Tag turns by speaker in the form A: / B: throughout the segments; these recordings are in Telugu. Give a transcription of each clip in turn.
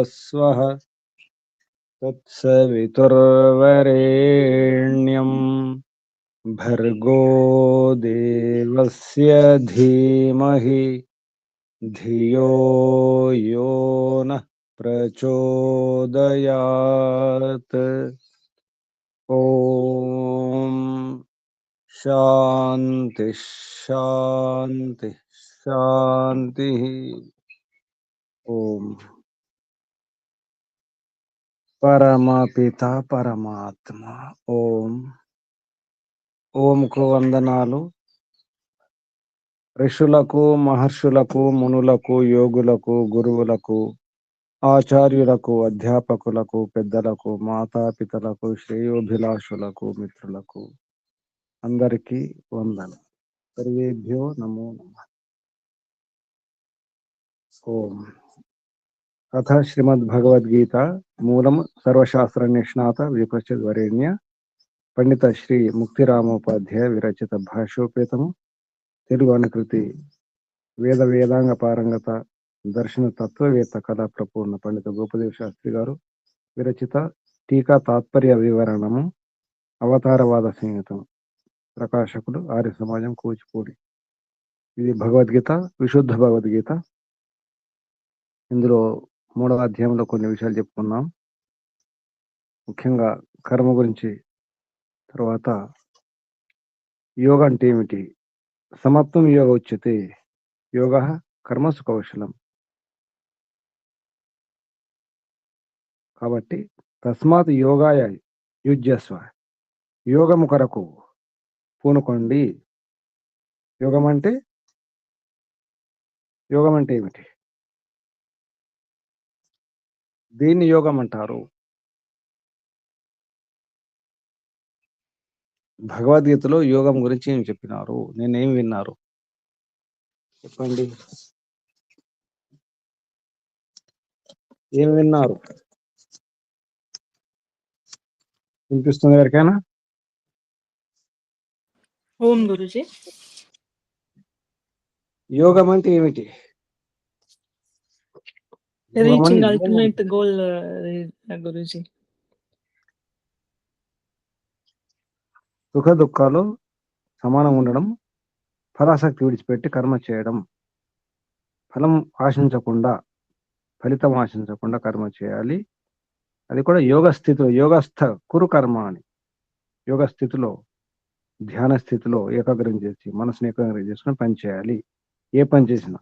A: स्वः तत्सवितुर्वरेण्यं भर्गो देवस्य धीमहि धियो यो नः प्रचोदयात्। ओम शांति शांति शांति। ओम परमपिता परमात्मा। ఓం ఓంకు వందనాలు. ఋషులకు, మహర్షులకు, మునులకు, యోగులకు, గురువులకు, ఆచార్యులకు, అధ్యాపకులకు, పెద్దలకు, మాతాపితలకు, శ్రేయోభిలాషులకు, మిత్రులకు అందరికీ వందనం. సర్వేభ్యో నమో నమః. ఓం అథ శ్రీమద్భగవద్గీత మూలం సర్వశాస్త్ర నిష్ణాత విపశ్చిద్వరేణ్య పండిత శ్రీ ముక్తిరామోపాధ్యాయ విరచిత భాష్యోపేతము తెలుగు అనుకృతి వేద వేదాంగ పారంగత దర్శన తత్వవేత్త కళా ప్రపూర్ణ పండిత గోపదేవ శాస్త్రి గారు విరచిత టీకా తాత్పర్య వివరణము అవతారవాద సంహితం. ప్రకాశకుడు ఆర్య సమాజం, కూచిపూడి. ఇది భగవద్గీత, విశుద్ధ భగవద్గీత. ఇందులో 3వ అధ్యాయంలో కొన్ని విషయాలు చెప్పుకున్నాం. ముఖ్యంగా కర్మ గురించి, తర్వాత యోగ అంటే ఏమిటి, సమత్వం యోగ ఉచ్యతే, యోగ కర్మసు కౌశలం. కాబట్టి తస్మాత్ యోగాయ యుజ్యస్వ, యోగము కొరకు పూనుకోండి. యోగం అంటే ఏమిటి, దీన్ని యోగం అంటారు. భగవద్గీతలో యోగం గురించి ఏం చెప్పినారు, నేనేం విన్నారు చెప్పండి. ఏం విన్నారు? వినిపిస్తుంది ఎవరికైనా?
B: ఓం గురుజీ.
A: యోగం అంటే ఏమిటి?
B: Reaching ultimate goal Guruji.
A: సుఖ దుఃఖాలు సమానం ఉండడం, ఫలాసక్తి విడిచిపెట్టి కర్మ చేయడం, ఫలం ఆశించకుండా, ఫలితం ఆశించకుండా కర్మ చేయాలి. అది కూడా యోగ స్థితిలో, యోగస్థ కురు కర్మ అని, యోగ స్థితిలో, ధ్యాన స్థితిలో ఏకాగ్రం చేసి మనసుని ఏకాగ్రం చేసుకుని పని చేయాలి. ఏ పని చేసినా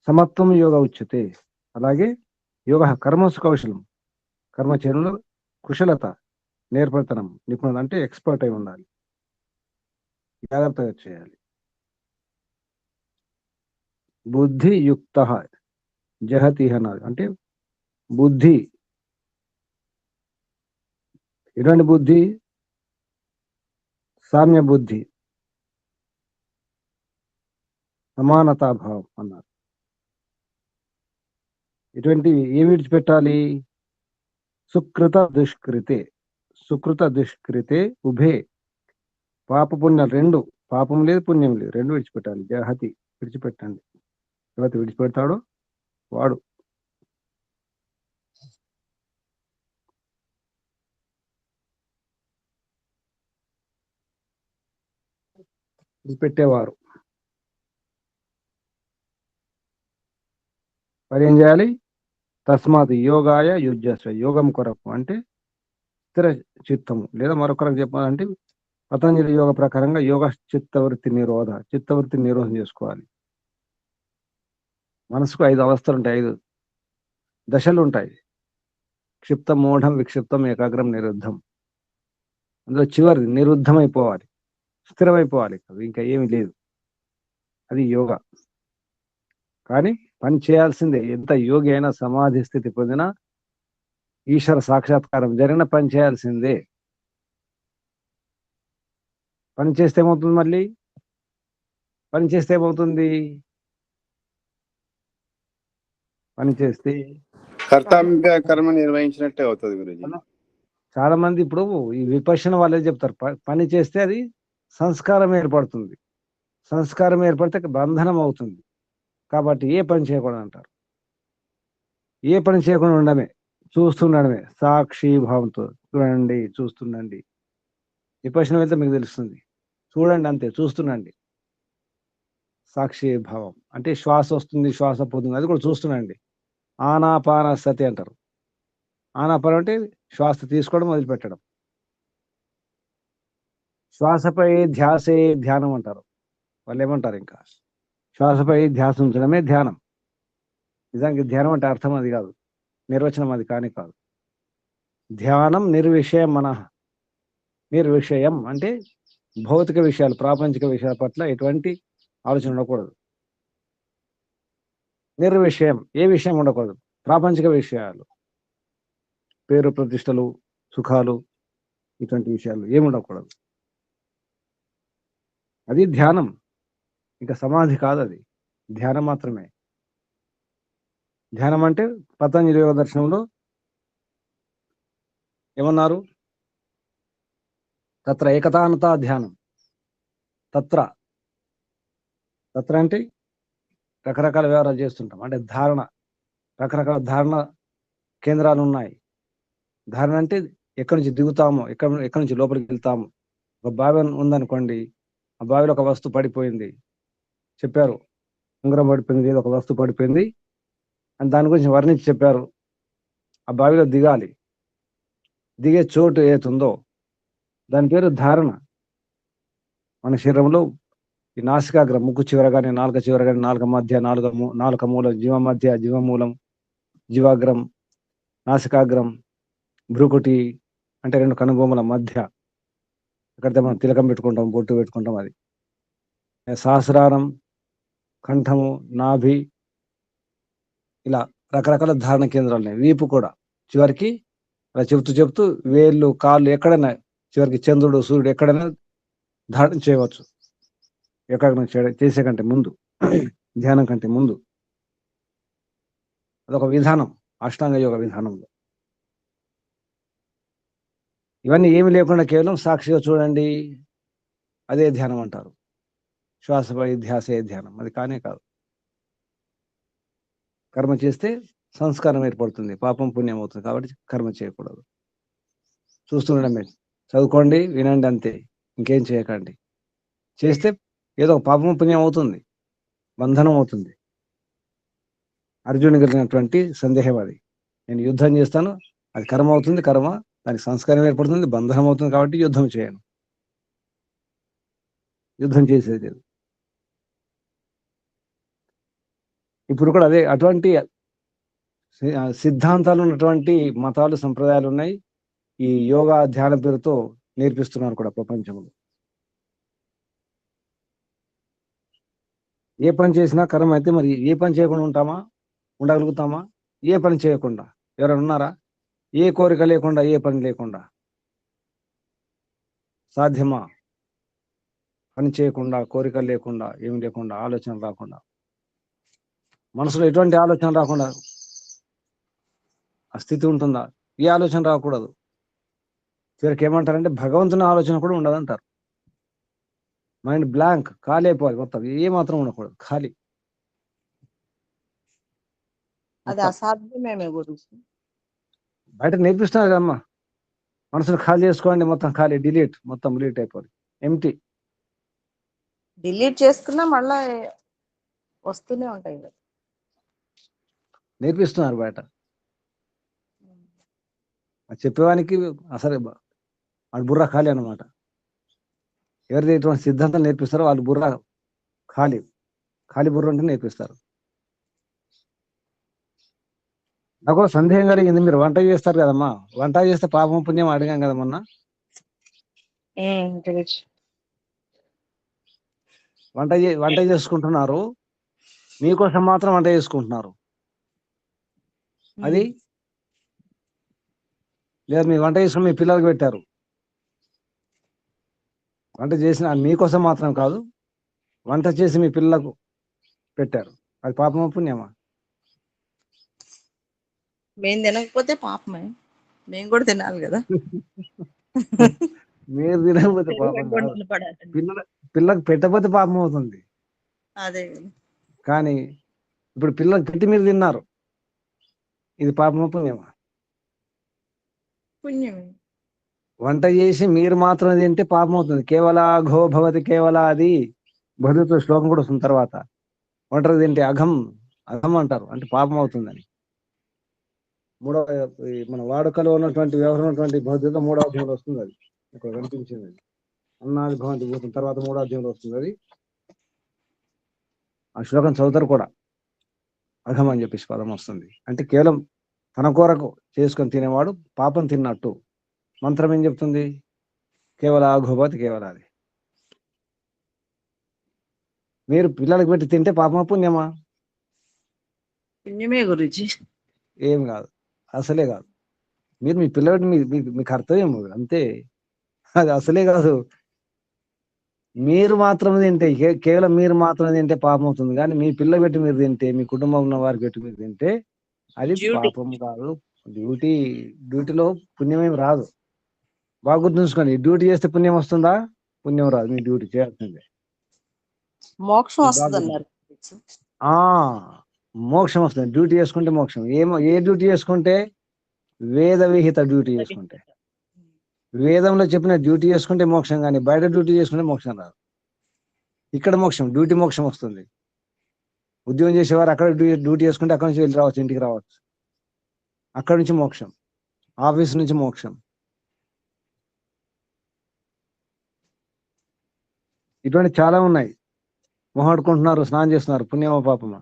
A: సమత్వం యోగ ఉచ్యతే. అలాగే యోగ కర్మసు కౌశలం, కర్మ చేయడంలో కుశలత, నేర్పరితనం, నిపుణులు అంటే ఎక్స్పర్ట్ అయి ఉండాలి, జాగ్రత్తగా చేయాలి. బుద్ధియుక్త జహతి అన్నారు. అంటే బుద్ధి, ఎటువంటి బుద్ధి? సామ్య బుద్ధి, సమానతాభావం అన్నారు. ఇటువంటి ఏమి విడిచిపెట్టాలి? సుకృత దుష్కృతే, సుకృత దుష్కృతే ఉభే, పాప పుణ్యాలు రెండు, పాపం లేదు పుణ్యం లేదు, రెండు విడిచిపెట్టాలి. జహతి విడిచిపెట్టండి. ఎవరైతే విడిచిపెడతాడో వాడు విడిచిపెట్టేవారు. మరి ఏం చేయాలి? తస్మాత్ యోగాయ యుజ్యస్వ, యోగం కొరకు అంటే స్థిర చిత్తము, లేదా మరొకరికి చెప్పాలంటే పతంజలి యోగ ప్రకారంగా యోగ చిత్తవృత్తి నిరోధ, చిత్తవృత్తి నిరోధం చేసుకోవాలి. మనసుకు 5 అవస్థలు ఉంటాయి, 5 దశలు ఉంటాయి. క్షిప్తం, మూఢం, విక్షిప్తం, ఏకాగ్రం, నిరుద్ధం. అందులో చివరిది నిరుద్ధం అయిపోవాలి, స్థిరమైపోవాలి, ఇంకా ఏమీ లేదు. అది యోగ. కానీ పని చేయాల్సిందే. ఎంత యోగి అయినా, సమాధి స్థితి పొందినా, ఈశ్వర సాక్షాత్కారం జరిగిన పని చేయాల్సిందే. పని చేస్తే ఏమవుతుంది? మళ్ళీ పని చేస్తే ఏమవుతుంది? పని చేస్తే
C: కర్తవ్య కర్మ నిర్వహించినట్టే అవుతుంది గురుజీ.
A: చాలా మంది ఇప్పుడు ఈ విపశ్యన వాళ్ళే చెప్తారు, పని చేస్తే అది సంస్కారం ఏర్పడుతుంది, సంస్కారం ఏర్పడితే బంధనం అవుతుంది, కాబట్టి ఏ పని చేయకూడదు అంటారు. ఏ పని చేయకుండా ఉండడమే, చూస్తుండడమే, సాక్షి భావంతో చూడండి, చూస్తుండండి. విపశ్యన వెళ్తే మీకు తెలుస్తుంది. చూడండి అంతే, చూస్తుండండి. సాక్షి భావం అంటే శ్వాస వస్తుంది, శ్వాస పోతుంది, అది కూడా చూస్తుండండి. ఆనాపాన సతి అంటారు. ఆనాపానం అంటే శ్వాస తీసుకోవడం, వదిలిపెట్టడం. శ్వాసపై ధ్యాసే ధ్యానం అంటారు. వాళ్ళు ఏమంటారు ఇంకా, శ్వాసపై ధ్యాస ఉంచడమే ధ్యానం. నిజానికి ధ్యానం అంటే అర్థం అది కాదు, నిర్వచనం అది కాని కాదు. ధ్యానం నిర్విషయం మనః. నిర్విషయం అంటే భౌతిక విషయాలు, ప్రాపంచిక విషయాల పట్ల ఎటువంటి ఆలోచన ఉండకూడదు. నిర్విషయం, ఏ విషయం ఉండకూడదు. ప్రాపంచిక విషయాలు, పేరు ప్రతిష్టలు, సుఖాలు, ఇటువంటి విషయాలు ఏమి ఉండకూడదు. అది ధ్యానం. ఇంకా సమాధి కాదు, అది ధ్యానం మాత్రమే. ధ్యానం అంటే పతంజలి యోగ దర్శనంలో ఏమన్నారు? తత్ర ఏకతానతా ధ్యానం. తత్ర తత్ర అంటే రకరకాల వ్యవహారాలు చేస్తుంటాం, అంటే ధారణ, రకరకాల ధారణ కేంద్రాలు ఉన్నాయి. ధారణ అంటే ఎక్కడి నుంచి దిగుతాము, ఎక్కడి నుంచి లోపలికి వెళ్తాము. ఒక బావి ఉందనుకోండి, ఆ బావిలో ఒక వస్తువు పడిపోయింది, చెప్పారు. ఉంగరం పడిపోయింది, ఒక వస్తువు పడిపోయింది అని దాని గురించి వర్ణించి చెప్పారు. ఆ బావిలో దిగాలి, దిగే చోటు ఏతుందో దాని పేరు ధారణ. మన శరీరంలో ఈ నాసికాగ్రం, ముక్కు చివర కానీ, నాలుక చివర కానీ, నాలుక మధ్య, నాలుక మూలం, జీవ మధ్య, జీవమూలం, జీవాగ్రం, నాసికాగ్రం, భ్రూకుటి అంటే రెండు కనుబొమ్మల మధ్య, అక్కడితే మనం తిలకం పెట్టుకుంటాం, బొట్టు పెట్టుకుంటాం. అది సహస్రారం, కంఠము, నాభి, ఇలా రకరకాల ధారణ కేంద్రాలు ఉన్నాయి. వీపు కూడా చివరికి అలా చెప్తూ వేళ్ళు, కాళ్ళు ఎక్కడైనా చివరికి చంద్రుడు, సూర్యుడు ఎక్కడైనా ధారణ చేయవచ్చు. ఏకాగ్రం చేసే కంటే ముందు, ధ్యానం కంటే ముందు. అదొక విధానం, అష్టాంగ యోగ విధానంలో. ఇవన్నీ ఏమి లేకుండా కేవలం సాక్షిగా చూడండి, అదే ధ్యానం అంటారు. శ్వాసపై ధ్యాసే ధ్యానం, అది కానే కాదు. కర్మ చేస్తే సంస్కారం ఏర్పడుతుంది, పాపం పుణ్యం అవుతుంది. కాబట్టి కర్మ చేయకూడదు. చూస్తుండడమే, చదువుకోండి, వినండి, అంతే, ఇంకేం చేయకండి. చేస్తే ఏదో పాపం పుణ్యం అవుతుంది, బంధనం అవుతుంది. అర్జునుడికి కలిగినటువంటి సందేహం అది. నేను యుద్ధం చేస్తాను, అది కర్మ అవుతుంది, కర్మ దానికి సంస్కారం ఏర్పడుతుంది, బంధనం అవుతుంది. కాబట్టి యుద్ధం చేయను, యుద్ధం చేసేది. ఇప్పుడు కూడా అదే, అటువంటి సిద్ధాంతాలు ఉన్నటువంటి మతాలు, సంప్రదాయాలు ఉన్నాయి. ఈ యోగా ధ్యాన పేరుతో నేర్పిస్తున్నారు కూడా ప్రపంచంలో. ఏ పని చేసినా కర్మ అయితే మరి ఏ పని చేయకుండా ఉంటామా, ఉండగలుగుతామా? ఏ పని చేయకుండా ఎవరైనా ఉన్నారా? ఏ కోరిక లేకుండా, ఏ పని లేకుండా సాధ్యమా? పని చేయకుండా, కోరిక లేకుండా, ఏమి లేకుండా, ఆలోచన రాకుండా, మనసులో ఎటువంటి ఆలోచన రాకుండా ఆ స్థితి ఉంటుందా? ఏ ఆలోచన రాకూడదు. చివరికి ఏమంటారంటే భగవంతుని ఆలోచన కూడా ఉండదంటారు. మైండ్ బ్లాంక్, ఖాళీ అయిపోవాలి మొత్తం, ఏ మాత్రం ఉండకూడదు, ఖాళీ.
D: అది అసాధ్యమేమే గురుజీ.
A: బయట నేర్పిస్తున్నారు కదమ్మా, మనసును ఖాళీ చేసుకోండి, మొత్తం ఖాళీ, డిలీట్, మొత్తం డిలీట్ అయిపోవాలి, ఎంటీ.
D: డిలీట్ చేసుకున్నా మళ్ళా వస్తూనే ఉంటాయి కదా.
A: నేర్పిస్తున్నారు బయట. చెప్పేవానికి అసలు వాడు బుర్ర ఖాళీ అనమాట. ఎవరైతే ఇటువంటి సిద్ధాంతం నేర్పిస్తారో వాళ్ళు బుర్ర ఖాళీ, ఖాళీ బుర్ర ఉంటే నేర్పిస్తారు. నాకు సందేహం కలిగింది, మీరు వంట చేస్తారు కదమ్మా, వంట చేస్తే పాపం పుణ్యం అడిగాం కదా మొన్న. వంట చేసుకుంటున్నారు, మీకోసం మాత్రం వంట చేసుకుంటున్నారు. అది లేదా మీ వంట చేసుకుని మీ పిల్లలకు పెట్టారు. వంట చేసిన మీకోసం మాత్రం కాదు, వంట చేసి మీ పిల్లలకు పెట్టారు. అది పాపమా పుణ్యమా?
D: మేము తినకపోతే పాపమే, మేము కూడా తినాలి కదా.
A: మీరు తినకపోతే పాపం కాదు, పిల్లలకు పెట్టకపోతే పాపం అవుతుంది.
D: అదే
A: కానీ ఇప్పుడు పిల్లలకు పెట్టి మీరు తిన్నారు, ఇది పాపమా పుణ్యమా?
D: పుణ్యమే.
A: వంట చేసి మీరు మాత్రం తింటే పాపం అవుతుంది. కేవల ఘో భవతి కేవల, అది భగవద్గీత శ్లోకం కూడా వస్తుంది తర్వాత. ఒంటరి తింటే అఘం అఘం అంటారు, అంటే పాపం అవుతుందని. మన వాడుకలో ఉన్నటువంటి వ్యవహారం ఉన్నటువంటి భగవద్గీత 3వ అధ్యాయంలో వస్తుంది. అది ఇక్కడ కనిపించింది. అది అన్నాది భవంతి భూతం తర్వాత 3వ అధ్యాయంలో వస్తుంది. అది ఆ శ్లోకం చదువుతారు కూడా. అఘం అని చెప్పేసి పదం వస్తుంది. అంటే కేవలం తన కొరకు చేసుకొని తినేవాడు పాపం తిన్నట్టు. మంత్రం ఏం చెప్తుంది? కేవల అఘోభవతి కేవల. అది మీరు పిల్లలకు పెట్టి తింటే పాపమా పుణ్యమా?
D: పుణ్యమే గురుజీ.
A: ఏం కాదు, అసలే కాదు. మీరు మీ పిల్లలకి మీ కర్తవ్యం అంతే. అది అసలే కాదు. మీరు మాత్రం తింటే కేవలం మీరు మాత్రం తింటే పాపం అవుతుంది. కానీ మీ పిల్ల పెట్టి మీరు తింటే, మీ కుటుంబం ఉన్న వారికి పెట్టి మీరు తింటే అది
D: డ్యూటీ.
A: పాపం కాదు. డ్యూటీలో పుణ్యమేమి రాదు. బాగా గుర్తుంచుకోండి. డ్యూటీ చేస్తే పుణ్యం వస్తుందా? పుణ్యం రాదు. మీ డ్యూటీ చేయాల్సిందే.
D: మోక్షం వస్తుంది అన్నారు.
A: ఆ మోక్షం వస్తుంది. డ్యూటీ చేసుకుంటే మోక్షం. ఏ డ్యూటీ చేసుకుంటే? వేద విహిత డ్యూటీ చేసుకుంటే. వేదంలో చెప్పిన డ్యూటీ చేసుకుంటే మోక్షం, కానీ బయట డ్యూటీ చేసుకుంటే మోక్షం రాదు. ఇక్కడ మోక్షం, డ్యూటీ మోక్షం వస్తుంది. ఉద్యోగం చేసేవారు అక్కడ డ్యూటీ చేసుకుంటే అక్కడి నుంచి వెళ్ళి రావచ్చు, ఇంటికి రావచ్చు. అక్కడి నుంచి మోక్షం, ఆఫీస్ నుంచి మోక్షం. ఇటువంటి చాలా ఉన్నాయి. మొహాడుకుంటున్నారు, స్నానం చేస్తున్నారు, పుణ్యమా పాపమా?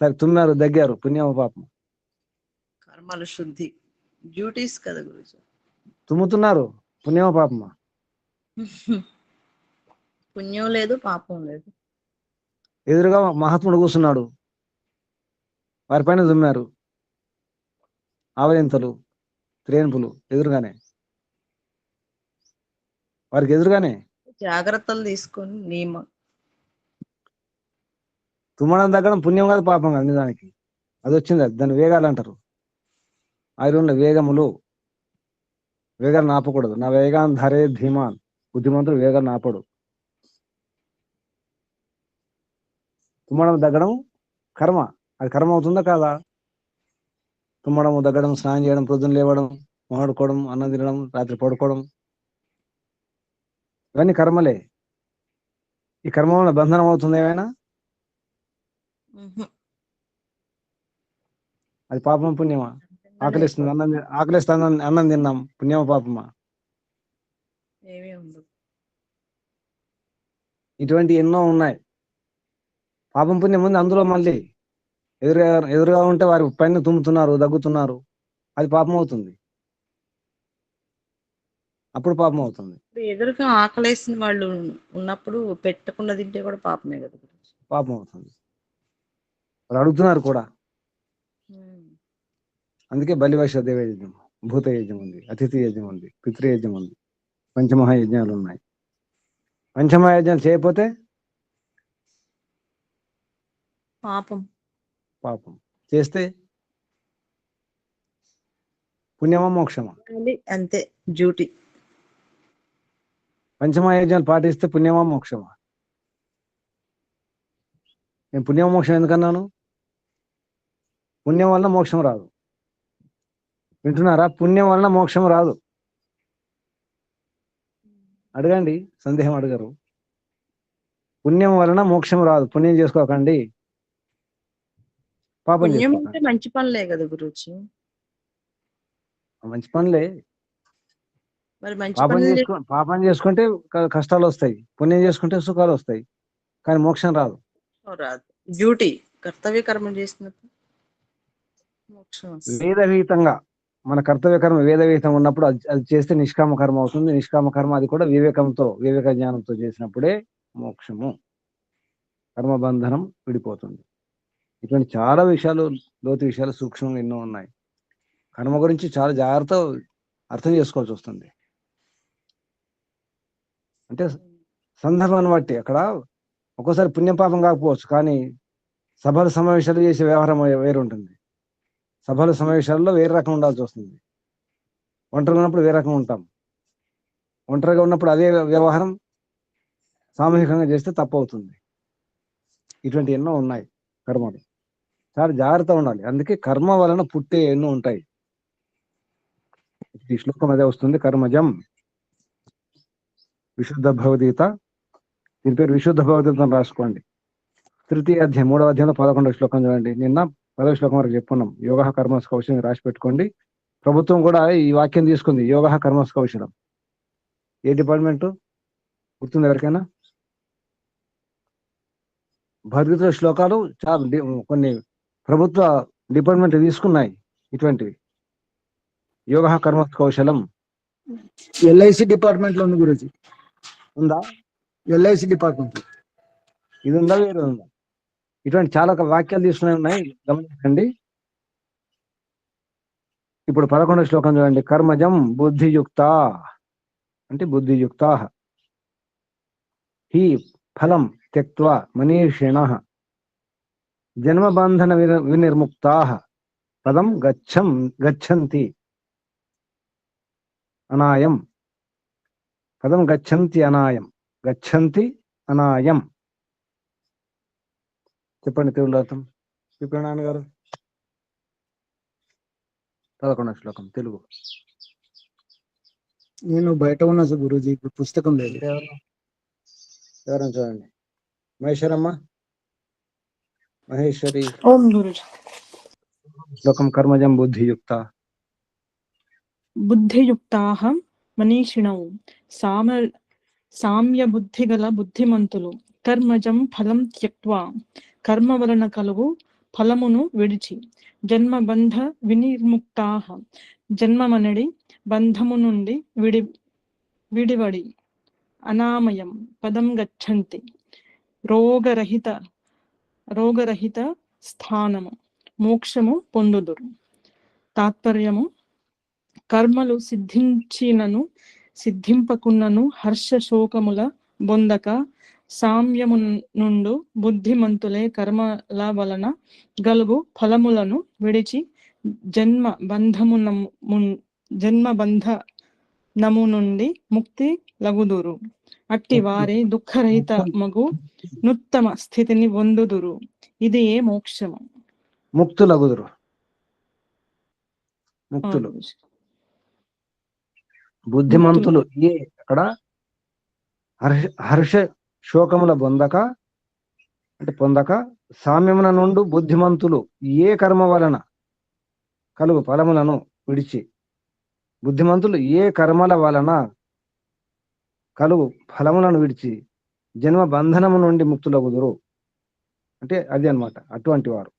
A: సరే తుమ్మారు, దగ్గారు, పుణ్యమా పాపమా?
D: కర్మల శుద్ధి, డ్యూటీస్ కదా గురుజీ.
A: తుమ్ముతున్నారు, పుణ్యమా పాపమా?
D: పుణ్యం లేదు, పాపం లేదు.
A: ఎదురుగా మహాత్ముడు కూర్చున్నాడు, వారి పైన తుమ్మారు. ఆవలింతలు, త్రేన్పులు ఎదురుగానే, వారికి ఎదురుగానే.
D: జాగ్రత్తలు తీసుకొని నియమం.
A: తుమ్మడం తగ్గడం పుణ్యం కాదు, పాపం కాదు. నిజానికి అది వచ్చింది. అది దాన్ని వేగాలు అంటారు. ఆయన వేగములు, వేగాలు ఆపకూడదు. నా వేగాన్ ధరే ధీమాన్, బుద్ధిమంతుడు వేగాలు ఆపడు. తుమ్మడం దగ్గడం కర్మ. అది కర్మ అవుతుందా కాదా? తుమ్మడం, దగ్గడం, స్నానం చేయడం, పొద్దున్న లేవడం, మొహాడుకోవడం, అన్నం తినడం, రాత్రి పడుకోవడం, ఇవన్నీ కర్మలే. ఈ కర్మ వల్ల బంధనం అవుతుంది ఏమైనా? అది పాపం పుణ్యమా? ఆకలిస్తుంది, ఆకలిస్తుంది, అన్నం తిన్నాం, పుణ్యమా పాపమా?
D: ఏమీ ఉండదు.
A: ఇటువంటి ఎన్నో ఉన్నాయి. పాపం పుణ్యం ఉంది అందులో. మళ్ళీ ఎదురుగా ఉంటే వారి పైన తుమ్ముతున్నారు, దగ్గుతున్నారు, అది పాపం అవుతుంది. అప్పుడు పాపం అవుతుంది.
D: ఎదురుగా ఆకలేసిన వాళ్ళు ఉన్నప్పుడు పెట్టకుండా తింటే కూడా పాపమే కదా.
A: పాపం అవుతుంది. వాళ్ళు అడుగుతున్నారు కూడా. అందుకే బలివశ దేవయజ్ఞం, భూత యజ్ఞం ఉంది, అతిథి యజ్ఞం ఉంది, పితృయజ్ఞం ఉంది, పంచమహాయజ్ఞాలు ఉన్నాయి. పంచమహాయజ్ఞాలు చేయకపోతే
D: పాపం.
A: పాపం. చేస్తే పుణ్యమా మోక్షమా?
D: అంతే, డ్యూటీ.
A: పంచమహాయజ్ఞాలు పాటిస్తే పుణ్యమా మోక్షమా? నేను పుణ్యమా మోక్షం ఎందుకన్నాను? పుణ్యం వలన మోక్షం రాదు. వింటున్నారా? పుణ్యం వలన మోక్షం రాదు. అడగండి, సందేహం అడగరు. పుణ్యం వలన మోక్షం రాదు. పుణ్యం చేసుకోకండి, పాపం
D: పుణ్యం అంటే
A: చేసుకోకండి.
D: మంచి పనులే కదా గురుజీ.
A: మంచి పనులే.
D: మరి మంచి పనులు
A: పాపం చేసుకుంటే కష్టాలు వస్తాయి, పుణ్యం చేసుకుంటే సుఖాలు వస్తాయి, కానీ మోక్షం రాదు.
D: రాదు. డ్యూటీ, కర్తవ్య కర్మ చేసినప్పుడు మోక్షం వస్తుంది.
A: వేదవిహితంగా మన కర్తవ్య కర్మ వేదవిహితంగా ఉన్నప్పుడు అది చేస్తే నిష్కామ కర్మ అవుతుంది. నిష్కామ కర్మ అది కూడా వివేక జ్ఞానంతో చేసినప్పుడే మోక్షము, కర్మబంధనం విడిపోతుంది. ఇటువంటి చాలా విషయాలు, లోతు విషయాలు, సూక్ష్మంగా ఎన్నో ఉన్నాయి. కర్మ గురించి చాలా జాగ్రత్త అర్థం చేసుకోవాల్సి వస్తుంది. అంటే సందర్భాన్ని బట్టి. అక్కడ ఒక్కోసారి పుణ్యం పాపం కాకపోవచ్చు, కానీ సభలు సమావేశాలు చేసే వ్యవహారం వేరు ఉంటుంది. సభలు సమావేశాల్లో వేరే రకం ఉండాల్సి వస్తుంది. ఒంటరిగా ఉన్నప్పుడు వేరే రకం ఉంటాం. ఒంటరిగా ఉన్నప్పుడు అదే వ్యవహారం సామూహికంగా చేస్తే తప్పు అవుతుంది. ఇటువంటి ఎన్నో ఉన్నాయి కర్మలు. చాలా జాగ్రత్త ఉండాలి. అందుకే కర్మ వలన పుట్టే ఎన్నో ఉంటాయి. ఈ శ్లోకం అదే వస్తుంది. కర్మజం విశుద్ధ భగవద్గీత, దీని పేరు విశుద్ధ భగవద్గీత అని రాసుకోండి. తృతీయ అధ్యాయం 3వ అధ్యాయంలో 11వ శ్లోకం చూడండి. నిన్న 10వ శ్లోకం వరకు చెప్పుకున్నాం. యోగ కర్మస్ కౌశలం రాసి పెట్టుకోండి. ప్రభుత్వం కూడా ఈ వాక్యం తీసుకుంది, యోగ కర్మస్ కౌశలం. ఏ డిపార్ట్మెంట్ గుర్తుంది ఎవరికైనా? భగవద్గీత శ్లోకాలు చాలా కొన్ని ప్రభుత్వ డిపార్ట్మెంట్ తీసుకున్నాయి ఇటువంటివి. యోగ కర్మస్ కౌశలం
E: ఎల్ఐసి డిపార్ట్మెంట్ లో ఉంది గురుజీ.
A: ఉందా?
E: ఎల్ఐసి డిపార్ట్మెంట్
A: ఇది ఉందా, వేరే ఉందా? ఇటువంటి చాలా వాక్యాలు తీసుకునే ఉన్నాయి, గమనించండి. ఇప్పుడు 11వ శ్లోకం చూడండి. కర్మజం బుద్ధియుక్త అంటే బుద్ధియుక్త హి ఫలం త్యక్త్వా మనీషిణః జన్మబంధన వినిర్ముక్తాః పదం గచ్చంతి అనాయం. పదం గచ్చంతి అనాయం. గచ్చంతి అనాయం. చెప్పండి తెలుగులో అర్థం. చెప్పండి నాన్నగారు. 11వ శ్లోకం తెలుగు.
E: నేను బయట ఉన్నా గురుజీ, ఇప్పుడు పుస్తకం లేదు.
A: ఎవరైనా చూడండి. మహేశ్వరమ్మ, మహేశ్వరి.
B: ఓం గురుజీ.
A: శ్లోకం కర్మజం బుద్ధియుక్త.
B: బుద్ధియుక్తాః మనీషిణౌ సామ్య బుద్ధి గల బుద్ధిమంతులు కర్మజం ఫలం త్యక్త్వా కర్మ వలన కలుగు ఫలమును విడిచి జన్మబంధ వినిర్ముక్తాః జన్మమనడి బంధము నుండి విడివడి అనామయం పదం గచ్చంతి రోగరహిత స్థానము మోక్షము పొందుదురు. తాత్పర్యము: కర్మలు సిద్ధించినను సిద్ధింపకున్నను హర్ష శోకముల బొందక సామ్యము నుండు బుద్ధిమంతులే కర్మల వలన గలుగు ఫలములను విడిచి జన్మబంధనము నుండి ముక్తి లగుదురు. అట్టి వారే దుఃఖరహిత మగు నుత్తమ స్థితిని పొందుదురు. ఇది ఏ మోక్షము.
A: ముక్తులగుదురు. ముక్తులు బుద్ధిమంతులు ఏ అక్కడ హర్ష శోకముల పొందక సామ్యమున నుండి బుద్ధిమంతులు ఏ కర్మ వలన కలుగు ఫలములను విడిచి, బుద్ధిమంతులు ఏ కర్మల వలన కలుగు ఫలములను విడిచి జన్మ బంధనము నుండి ముక్తులగుదురు అంటే అది అన్నమాట. అటువంటి వారు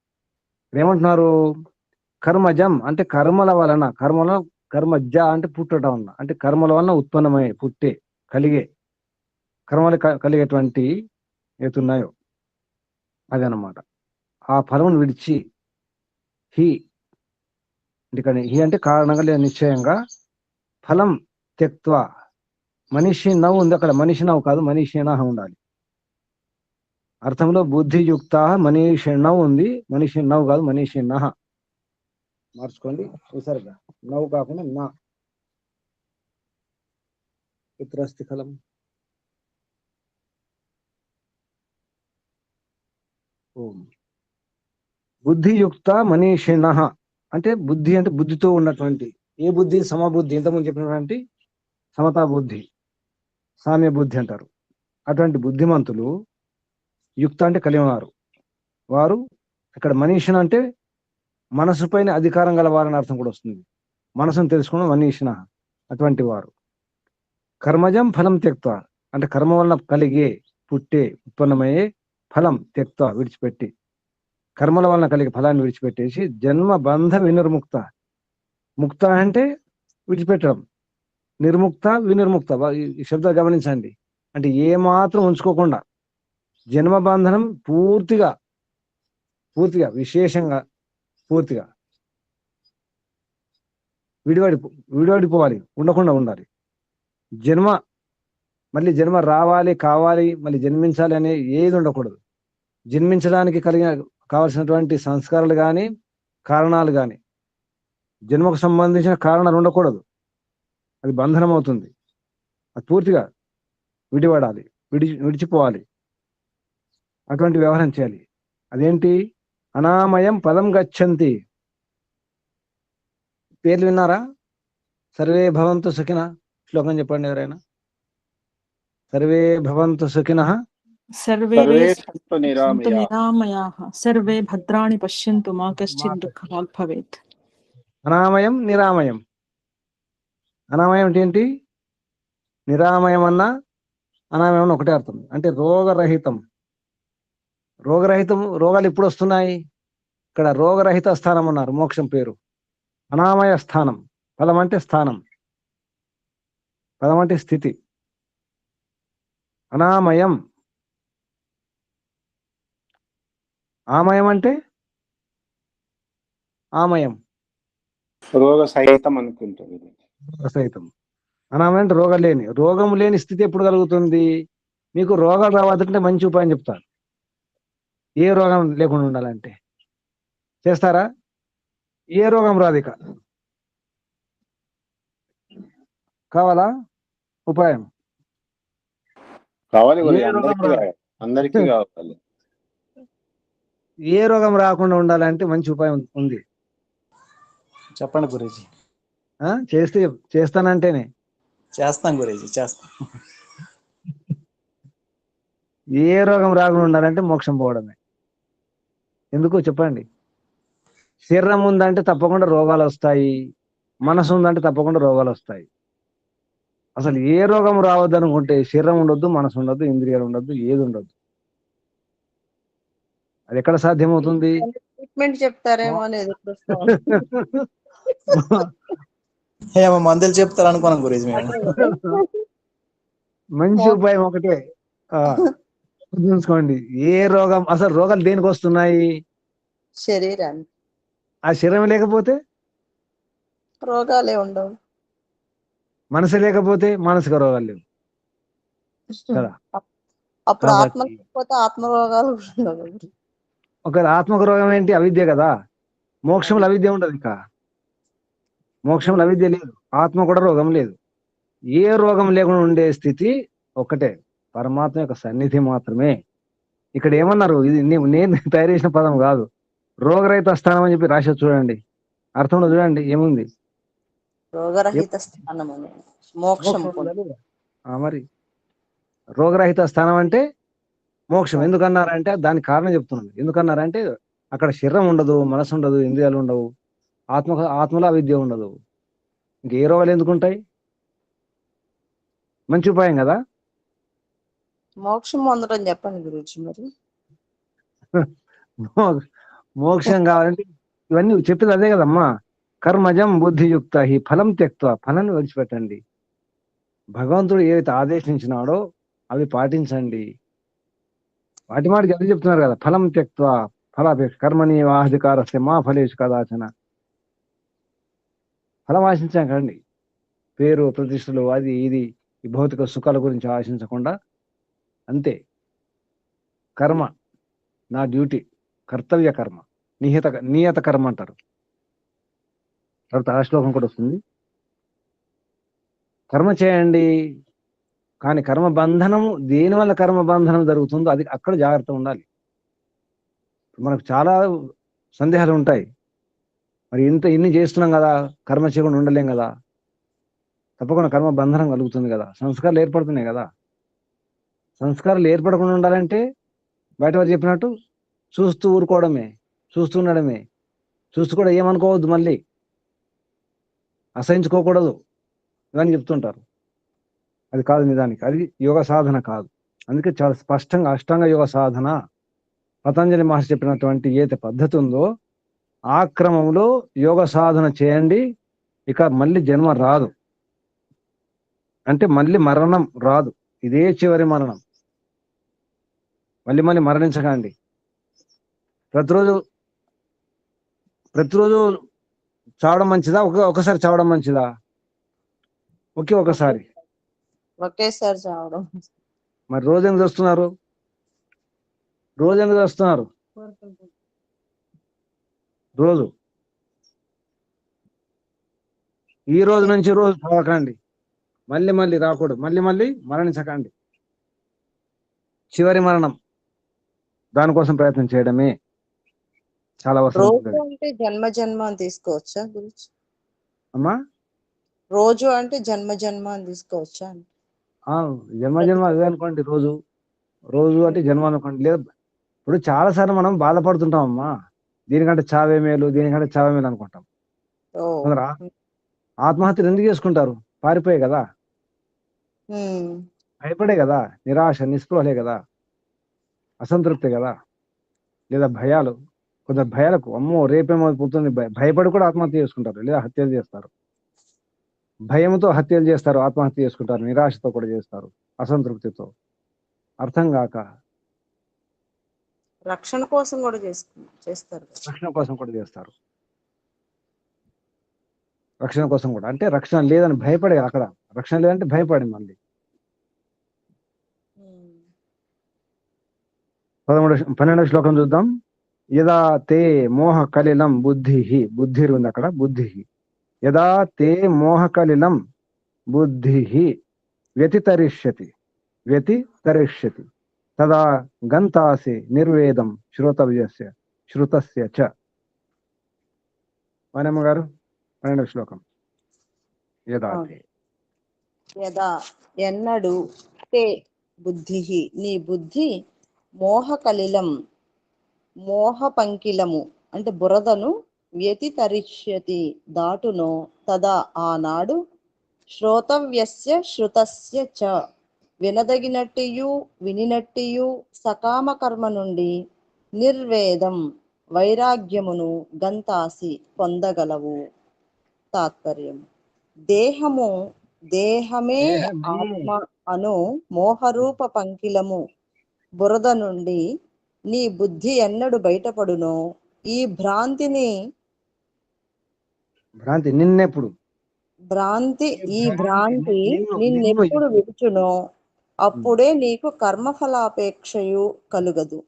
A: ఏమంటున్నారు? కర్మజం అంటే కర్మల వలన, కర్మజ అంటే పుట్టడం వలన, అంటే కర్మల వలన ఉత్పన్నమయ్యే పుట్టే కలిగే కర్మలు కలిగేటువంటి ఏతున్నాయో అది అన్నమాట. ఆ ఫలమును విడిచి హి అంటే కారణంగా లేదా నిశ్చయంగా, ఫలం త్యక్త్వ మనిషి నవ్వు ఉంది అక్కడ, మనిషి నవ్వు కాదు, మనీషిణః ఉండాలి. అర్థంలో బుద్ధియుక్త మనీషిణః ఉంది, మనిషి నవ్వు కాదు, మనీషిణః మార్చుకోండి. విసర్గ నవ్వు కాకుండా నా. ఇత్రస్తి ఫలం. బుద్ధియుక్త మనీషిణః అంటే బుద్ధి అంటే బుద్ధితో ఉన్నటువంటి, ఏ బుద్ధి? సమబుద్ధి. ఇంతకుముందు చెప్పినటువంటి సమతా బుద్ధి, సామ్య బుద్ధి అంటారు. అటువంటి బుద్ధిమంతులు యుక్త అంటే కలిగి ఉన్నారు. వారు ఇక్కడ మనీషిణ అంటే మనసు పైన అధికారం గల వారని అర్థం కూడా వస్తుంది. మనసును తెలుసుకున్న మనీషిణ. అటువంటి వారు కర్మజం ఫలం త్యక్త్వ అంటే కర్మ వలన కలిగే పుట్టే ఉత్పన్నమయ్యే ఫలం త్యక్త్వ విడిచిపెట్టి, కర్మల వలన కలిగే ఫలాన్ని విడిచిపెట్టేసి జన్మ బంధ వినిర్ముక్త. ముక్త అంటే విడిచిపెట్టడం, నిర్ముక్త వినిర్ముక్త. ఈ శబ్దాలు గమనించండి. అంటే ఏ మాత్రం ఉంచుకోకుండా జన్మ బంధనం పూర్తిగా విశేషంగా పూర్తిగా విడివడిపోవాలి, ఉండకుండా ఉండాలి. మళ్ళీ జన్మ రావాలి, కావాలి, మళ్ళీ జన్మించాలి అనే ఏది ఉండకూడదు. జన్మించడానికి కావలసినటువంటి సంస్కారాలు కానీ కారణాలు కానీ, జన్మకు సంబంధించిన కారణాలు ఉండకూడదు. అది బంధనం అవుతుంది. అది పూర్తిగా విడిపడాలి, విడిచిపోవాలి. అటువంటి వ్యవహారం చేయాలి. అదేంటి? అనామయం పదం గచ్చంతి. పేర్లు విన్నారా? సర్వే భవంతు సుఖిన. శ్లోకం చెప్పండి ఎవరైనా. సర్వే భవంతు సుఖిన.
B: సర్వే
C: సర్వే సంతు
B: సంతు
C: నిరామయాః.
B: నిరామయాః సర్వే భద్రాణి పశ్యంతు మా కశ్చిత్ దుఃఖభాగ్ భవేత్.
A: అనామయం నిరామయం. అనామయం అంటే ఏంటి? నిరామయం అన్నా అనామయం అన్న ఒకటే అర్థం. అంటే రోగరహితం. రోగరహితం. రోగాలు ఎప్పుడు వస్తున్నాయి? ఇక్కడ రోగరహిత స్థానం అన్నారు, మోక్షం పేరు. అనామయ స్థానం. పదం అంటే స్థానం, పదం అంటే స్థితి. అనామయం. ఆమయం అంటే ఆమయం,
C: రోగ సహితం అనుకుంటాం.
A: సహితం. అనామయం అంటే రోగం లేని. రోగం లేని స్థితి ఎప్పుడు కలుగుతుంది? మీకు రోగాలు రావద్దంటే మంచి ఉపాయం చెప్తాను. ఏ రోగం లేకుండా ఉండాలంటే చేస్తారా? ఏ రోగం రాదు ఇక. కావాలా ఉపాయం?
C: కావాలి
A: ఏ రోగం
C: అందరికీ
A: రాదు.
C: అందరికీ కావాలి.
A: ఏ రోగం రాకుండా ఉండాలంటే మంచి ఉపాయం ఉంది.
F: చెప్పండి గురూజీ.
A: చేస్తానంటేనే.
F: చేస్తాం గురూజీ, చేస్తాం.
A: ఏ రోగం రాకుండా ఉండాలంటే మోక్షం పోవడమే. ఎందుకు చెప్పండి? శరీరం ఉందంటే తప్పకుండా రోగాలు వస్తాయి, మనసు ఉందంటే తప్పకుండా రోగాలు వస్తాయి. అసలు ఏ రోగం రావద్దు అనుకుంటే శరీరం ఉండొద్దు, మనసు ఉండొద్దు, ఇంద్రియాలు ఉండొద్దు, ఏది ఉండొద్దు. అది ఎక్కడ సాధ్యమవుతుంది?
D: ట్రీట్మెంట్ చెప్తారేమో అని ఎదురు చూస్తాం.
F: ఏమో మందులు చెప్తారు అనుకున్నాం గురూజీ మేము.
A: మంచి ఉపాయం ఒకటే. చూసుకోండి. ఏ రోగం, అసలు రోగాలు దేనికి వస్తున్నాయి?
D: శరీరాన్ని.
A: ఆ శరీరం లేకపోతే
D: రోగాలే ఉండవు.
A: మనసు లేకపోతే మానసిక రోగాలు లేవు కదా.
D: అప్పుడు ఆత్మ
A: కాబట్టి
D: లేకపోతే ఆత్మ రోగాలు ఉండవు.
A: ఒక ఆత్మక రోగం ఏంటి? అవిద్య కదా. మోక్షంలో అవిద్య ఉండదు. ఇక మోక్షంలో అవిద్య లేదు, ఆత్మ కూడా రోగం లేదు. ఏ రోగం లేకుండా ఉండే స్థితి ఒక్కటే, పరమాత్మ యొక్క సన్నిధి మాత్రమే. ఇక్కడ ఏమన్నారు? ఇది నేను తయారు చేసిన పదం కాదు. రోగరహిత స్థానం అని చెప్పి రాసి చూడండి, అర్థంలో చూడండి ఏముంది.
D: రోగరహిత స్థానం అని మోక్షం.
A: మరి రోగరహిత స్థానం అంటే మోక్షం. ఎందుకన్నారంటే దానికి కారణం చెప్తున్నాను. ఎందుకన్నారంటే అక్కడ శరీరం ఉండదు, మనసు ఉండదు, ఇంద్రియాలు ఉండవు, ఆత్మలో అవిద్య ఉండదు. ఇంకే రోగాలు ఎందుకుంటాయి? మంచి ఉపాయం కదా.
D: మోక్షం పొందడం చెప్పండి గురించి. మరి
A: మోక్షం కావాలంటే ఇవన్నీ చెప్పేది అదే కదమ్మా. కర్మజం బుద్ధియుక్త హి ఫలం త్యక్త్వ. ఫలాన్ని విడిచిపెట్టండి. భగవంతుడు ఏదైతే ఆదేశించినాడో అవి పాటించండి. వాటి మాటికి అది చెప్తున్నారు కదా, ఫలం త్యక్త్వ ఫలాపేక్ష కర్మని వాధికారస్య మా ఫలేషు కదాచన. ఫలం ఆశించకండి. పేరు ప్రతిష్టలు అది ఇది ఈ భౌతిక సుఖాల గురించి ఆశించకుండా అంతే. కర్మ నా డ్యూటీ, కర్తవ్య కర్మ, నియత కర్మ అంటారు. తర్వాత ఆ శ్లోకం కూడా వస్తుంది. కర్మ చేయండి, కానీ కర్మ బంధనము, దేనివల్ల కర్మ బంధనం జరుగుతుందో అది అక్కడ జాగ్రత్త ఉండాలి. మనకు చాలా సందేహాలు ఉంటాయి. మరి ఇన్ని చేస్తున్నాం కదా, కర్మ చేయకుండా ఉండలేం కదా. తప్పకుండా కర్మ బంధనం కలుగుతుంది కదా, సంస్కారాలు ఏర్పడుతున్నాయి కదా. సంస్కారాలు ఏర్పడకుండా ఉండాలంటే బయట వారు చెప్పినట్టు చూస్తూ ఊరుకోవడమే, చూస్తూ ఉండడమే. చూస్తూ కూడా ఏమనుకోవద్దు, మళ్ళీ అసహించుకోకూడదు, ఇవన్నీ చెప్తుంటారు. అది కాదు నిజానికి, అది యోగ సాధన కాదు. అందుకే చాలా స్పష్టంగా అష్టాంగ యోగ సాధన పతంజలి మహర్షి చెప్పినటువంటి ఏదైతే పద్ధతి ఉందో ఆ క్రమంలో యోగ సాధన చేయండి. ఇక మళ్ళీ జన్మ రాదు, అంటే మళ్ళీ మరణం రాదు. ఇదే చివరి మరణం. మళ్ళీ మరణించకండి. ప్రతిరోజు చావడం మంచిదా? ఒకసారి చావడం మంచిదా? ఒకసారి.
D: ఒకేసారి చావడం.
A: మరి రోజు ఎందుకు వస్తున్నారు? రోజు ఈ రోజు నుంచి రోజు చావకండి. మళ్ళీ రాకూడదు. మళ్ళీ మరణించకండి. చివరి మరణం దానికోసం ప్రయత్నం చేయడమే. చాలా అవసరం
D: రోజు
A: ఉంటుంది.
D: అంటే జన్మ జన్మ అని తీసుకోవచ్చా గురించి?
A: అమ్మా
D: రోజు అంటే జన్మ జన్మ అని తీసుకోవచ్చా?
A: ఆ, జన్మ అదే అనుకోండి. రోజు రోజు అంటే జన్మ అనుకోండి. లేదు, ఇప్పుడు చాలా సార్లు మనం బాధపడుతుంటాం అమ్మా, దీనికంటే చావే మేలు, దీనికంటే చావే మేలు అనుకుంటాం.
D: ఓ.
A: కొందరు ఆత్మహత్యలు ఎందుకు చేసుకుంటారు? పారిపోయే కదా,
D: ఉమ్.
A: భయపడే కదా, నిరాశ నిస్పృహలే కదా, అసంతృప్తి కదా, లేదా భయాలు. కొందరు భయాలకు అమ్మో రేపేమైపోతుంది భయపడి కూడా ఆత్మహత్య చేసుకుంటారు, లేదా హత్యలు చేస్తారు. భయంతో హత్యలు చేస్తారు, ఆత్మహత్య చేసుకుంటారు, నిరాశతో కూడా చేస్తారు, అసంతృప్తితో, అర్థం కాక.
D: రక్షణ కోసం కూడా చేస్తారు కదా.
A: రక్షణ కోసం కూడా చేస్తారు. రక్షణ కోసం కూడా అంటే రక్షణ లేదని భయపడే, అక్కడ రక్షణ లేదంటే భయపడి. మళ్ళీ
D: ఉమ్.
A: 12వ శ్లోకం చూద్దాం. యదా తే మోహ కలిలం బుద్ధి, బుద్ధి ఉంది అక్కడ, బుద్ధి. యదా తే మోహ కలిలం బుద్ధి వ్యతితరిష్యతి, వ్యతితరిష్యతి తదా గంతాసి నిర్వేదం శ్రోతవ్యస్య శ్రుతస్య చ. వానమ్మ గారు 12వ శ్లోకం. యదా తే,
D: యదా ఎన్నడు, తే బుద్ధి నీ బుద్ధి, మోహ కలిలం మోహ పంకిలము అంటే బురదను, వ్యతితరిష్యతి దాటునో, తదా ఆనాడు, శ్రోతవ్యస్య శ్రుతస్య చ వినదగినట్టియు వినినట్టియు సకామ కర్మ నుండి నిర్వేదం వైరాగ్యమును గంతాసి పొందగలవు. తాత్పర్యం: దేహమే
A: దేహమే
D: ఆత్మ అను మోహరూప పంకిలము బురద నుండి నీ బుద్ధి ఎన్నడు బయటపడునో, ఈ భ్రాంతి
A: నిన్నెప్పుడు
D: నిన్నెప్పుడు విడుచునో, అప్పుడే నీకు కర్మఫలాపేక్షయు కలుగదు.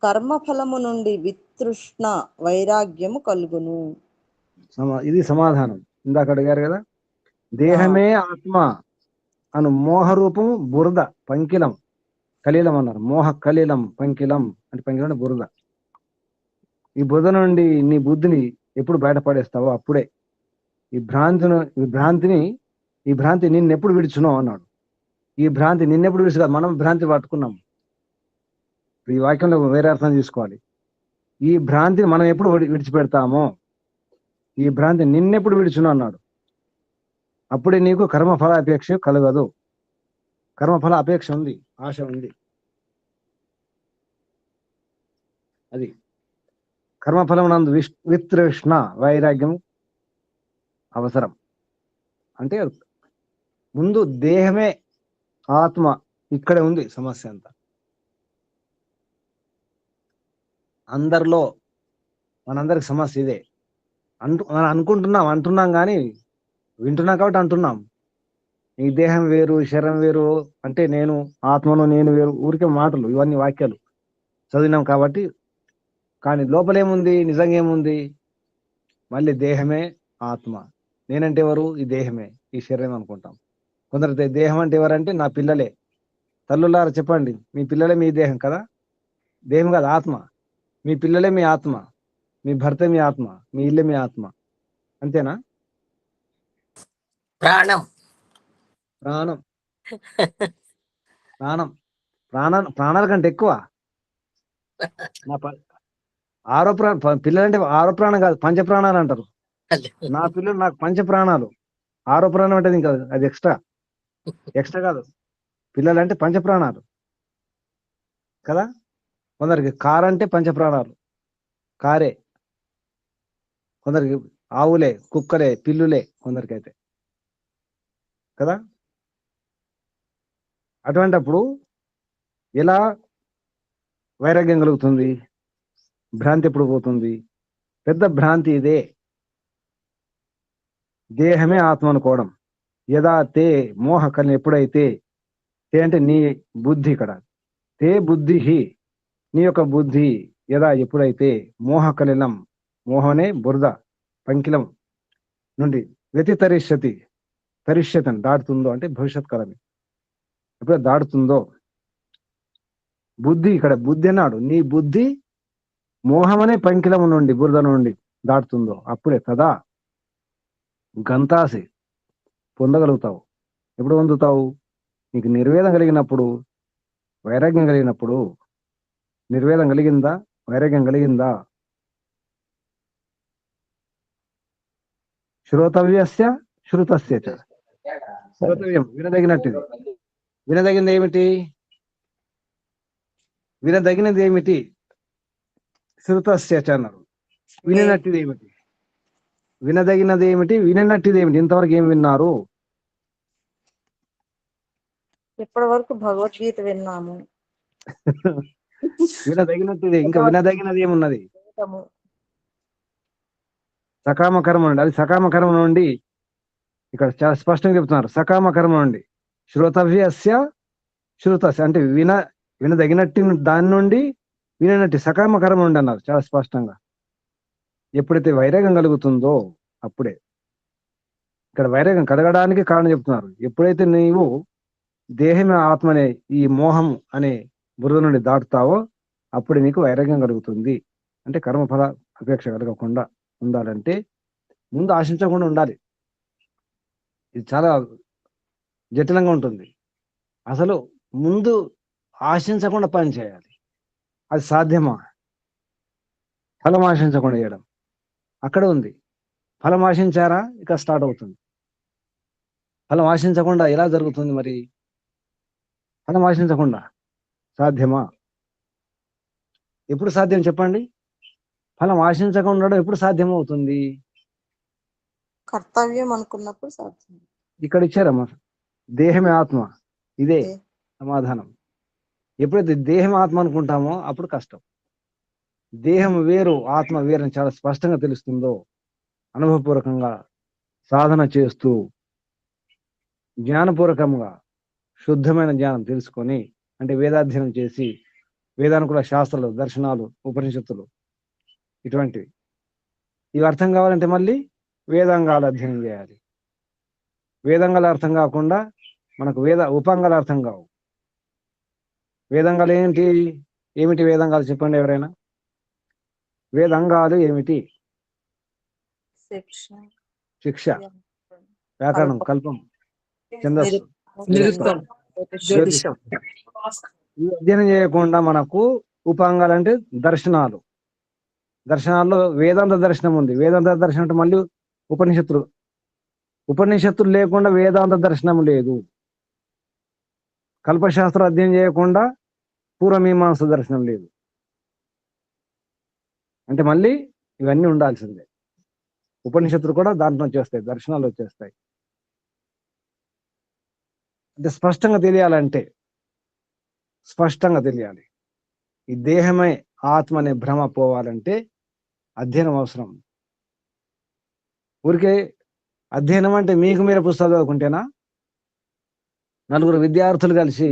D: కర్మఫలము నుండి వితృష్ణ వైరాగ్యము కలుగును.
A: ఇది సమాధానం. ఇందాక అడిగారు కదా, దేహమే ఆత్మ అను మోహరూపము బురద పంకిలం, కలిలం అన్నారు. మోహ కలిలం పంకిలం అంటే పంకిలం అంటే బురద. ఈ బురద నుండి నీ బుద్ధిని ఎప్పుడు బయటపడేస్తావో అప్పుడే ఈ భ్రాంతి నిన్నెప్పుడు విడుచునో అన్నాడు. ఈ భ్రాంతి నిన్నెప్పుడు విడుచు కాదు, మనం భ్రాంతి పట్టుకున్నాం. ఈ వాక్యంలో వేరే అర్థం తీసుకోవాలి. ఈ భ్రాంతిని మనం ఎప్పుడు విడిచిపెడతామో, ఈ భ్రాంతి నిన్నెప్పుడు విడుచును అన్నాడు. అప్పుడే నీకు కర్మఫల అపేక్ష కలగదు. కర్మఫల అపేక్ష ఉంది, ఆశ ఉంది. అది కర్మఫలం నందు వితృష్ణ వైరాగ్యం అవసరం. అంటే ముందు దేహమే ఆత్మ, ఇక్కడే ఉంది సమస్య అంతా. అందరిలో మనందరికి సమస్య ఇదే. మనం అంటున్నాం కానీ వింటున్నాం కాబట్టి అంటున్నాం. ఈ దేహం వేరు, శరీరం వేరు అంటే నేను ఆత్మను, నేను వేరు, ఊరికే మాటలు, ఇవన్నీ వాక్యాలు చదివినాం కాబట్టి. కానీ లోపలేముంది, నిజంగా ఏముంది? మళ్ళీ దేహమే ఆత్మ. నేనంటే ఎవరు? ఈ దేహమే, ఈ శరీరం అనుకుంటాం. కొందరు దేహం అంటే ఎవరంటే నా పిల్లలే. తల్లులారా చెప్పండి, మీ పిల్లలే మీ దేహం కదా? దేహం కాదు, ఆత్మ. మీ పిల్లలే మీ ఆత్మ, మీ భర్త మీ ఆత్మ, మీ ఇల్లే మీ ఆత్మ. అంతేనా?
G: ప్రాణం
A: ప్రాణం ప్రాణం ప్రాణాల కంటే ఎక్కువ. నా పిల్లలంటే ఆరో ప్రాణం కాదు, పంచప్రాణాలు అంటారు. నా పిల్లలు నాకు పంచప్రాణాలు. ఆరో ప్రాణం అంటే ఇంకా అది ఎక్స్ట్రా కాదు. పిల్లలంటే పంచప్రాణాలు కదా. కొందరికి కారు అంటే పంచప్రాణాలు, కారే. కొందరికి ఆవులే, కుక్కలే, పిల్లులే కొందరికైతే కదా. అటువంటప్పుడు ఎలా వైరాగ్యం కలుగుతుంది? భ్రాంతి ఎప్పుడు పోతుంది? పెద్ద భ్రాంతి ఇదే, దేహమే ఆత్మ అనుకోవడం. యదా తే మోహ కలిని, ఎప్పుడైతే, తే అంటే నీ బుద్ధి, ఇక్కడ తే బుద్ధి, నీ యొక్క బుద్ధి, యదా ఎప్పుడైతే, మోహ కలిలం మోహనే బురద పంకిలం నుండి వ్యతితరిష్యతి, తరిష్యతని దాటుతుందో అంటే భవిష్యత్ కాలమే, ఎప్పుడైతే దాటుతుందో. బుద్ధి, ఇక్కడ బుద్ధి అన్నాడు, నీ బుద్ధి మోహం అనే పంకిలము నుండి బురద నుండి దాటుతుందో అప్పుడే కదా గంతాసి పొందగలుగుతావు. ఎప్పుడు పొందుతావు? నీకు నిర్వేదం కలిగినప్పుడు, వైరాగ్యం కలిగినప్పుడు. నిర్వేదం కలిగిందా? వైరాగ్యం కలిగిందా? శ్రోతవ్యస్య శృతస్య చ. శ్రోతవ్యం వినదగినట్టుది. వినదగినది ఏమిటి? వినదగినది ఏమిటి? శృతస్య చ అన్నారు. విననట్టుది ఏమిటి? వినదగినది ఏమిటి? విననట్టుది ఏమిటి? ఇంతవరకు ఏం విన్నారు?
D: ఇప్పటి వరకు భగవద్గీత విన్నాము.
A: వినదగినట్టుది. ఇంకా వినదగినది ఏమున్నది? సకామ కర్మ నుండి, అది సకామ కర్మ నుండి ఇక్కడ చాలా స్పష్టంగా చెప్తున్నారు. సకామ కర్మ నుండి శ్రోతవ్యస్య శృతస్య అంటే వినదగినట్టు దాని నుండి విననట్టు సకామ కర్మ నుండి అన్నారు చాలా స్పష్టంగా. ఎప్పుడైతే వైరాగ్యం కలుగుతుందో అప్పుడే. ఇక్కడ వైరాగ్యం కలగడానికి కారణం చెప్తున్నారు. ఎప్పుడైతే నీవు దేహమే ఆత్మనే ఈ మోహం అనే బురద నుండి దాటుతావో అప్పుడు నీకు వైరాగ్యం కలుగుతుంది. అంటే కర్మఫల అపేక్ష కలగకుండా ఉండాలంటే ముందు ఆశించకుండా ఉండాలి. ఇది చాలా జటిలంగా ఉంటుంది. అసలు ముందు ఆశించకుండా పని చేయాలి. అది సాధ్యమా? ఫలం ఆశించకుండా చేయడం అక్కడ ఉంది. ఫలం ఆశించారా? ఇక స్టార్ట్ అవుతుంది. ఫలం ఆశించకుండా ఎలా జరుగుతుంది మరి? ఫలం ఆశించకుండా సాధ్యమా? ఎప్పుడు సాధ్యం చెప్పండి? ఫలం ఆశించకుండా ఉండడం ఎప్పుడు సాధ్యమవుతుంది?
D: కర్తవ్యం అనుకున్నప్పుడు సాధ్యం.
A: ఇక్కడ ఇచ్చారమ్మా, దేహమే ఆత్మ. ఇదే సమాధానం. ఎప్పుడైతే దేహం ఆత్మ అనుకుంటామో అప్పుడు కష్టం. దేహం వేరు ఆత్మ వేరు అని చాలా స్పష్టంగా తెలుస్తుందో అనుభవపూర్వకంగా సాధన చేస్తూ జ్ఞానపూర్వకంగా శుద్ధమైన జ్ఞానం తెలుసుకొని, అంటే వేదాధ్యయనం చేసి వేదానుకూల శాస్త్రాలు, దర్శనాలు, ఉపనిషత్తులు ఇటువంటివి ఇవి అర్థం కావాలంటే మళ్ళీ వేదాంగాలు అధ్యయనం చేయాలి. వేదంగాలు అర్థం కాకుండా మనకు ఉపాంగాలు అర్థం కావు. వేదంగాలు ఏమిటి వేదంగాలు చెప్పండి ఎవరైనా. వేదంగాలు ఏమిటి? శిక్ష, వ్యాకరణం, కల్పం, ఛందస్సు, జ్యోతిషం. ఈ అధ్యయనం చేయకుండా మనకు ఉపాంగాలు అంటే దర్శనాలు. దర్శనాల్లో వేదాంత దర్శనం ఉంది. వేదాంత దర్శనం అంటే మళ్ళీ ఉపనిషత్తులు లేకుండా వేదాంత దర్శనం లేదు. కల్పశాస్త్రం అధ్యయనం చేయకుండా పూర్వమీమాంస దర్శనం లేదు. అంటే మళ్ళీ ఇవన్నీ ఉండాల్సిందే. ఉపనిషత్తులు కూడా దాంట్లో వచ్చేస్తాయి, దర్శనాలు వచ్చేస్తాయి. అంటే స్పష్టంగా తెలియాలి. ఈ దేహమే ఆత్మ అనే భ్రమ పోవాలంటే అధ్యయనం అవసరం. ఊరికే అధ్యయనం అంటే మీకు మీరే పుస్తకాలు చదువుకుంటేనా? నలుగురు విద్యార్థులు కలిసి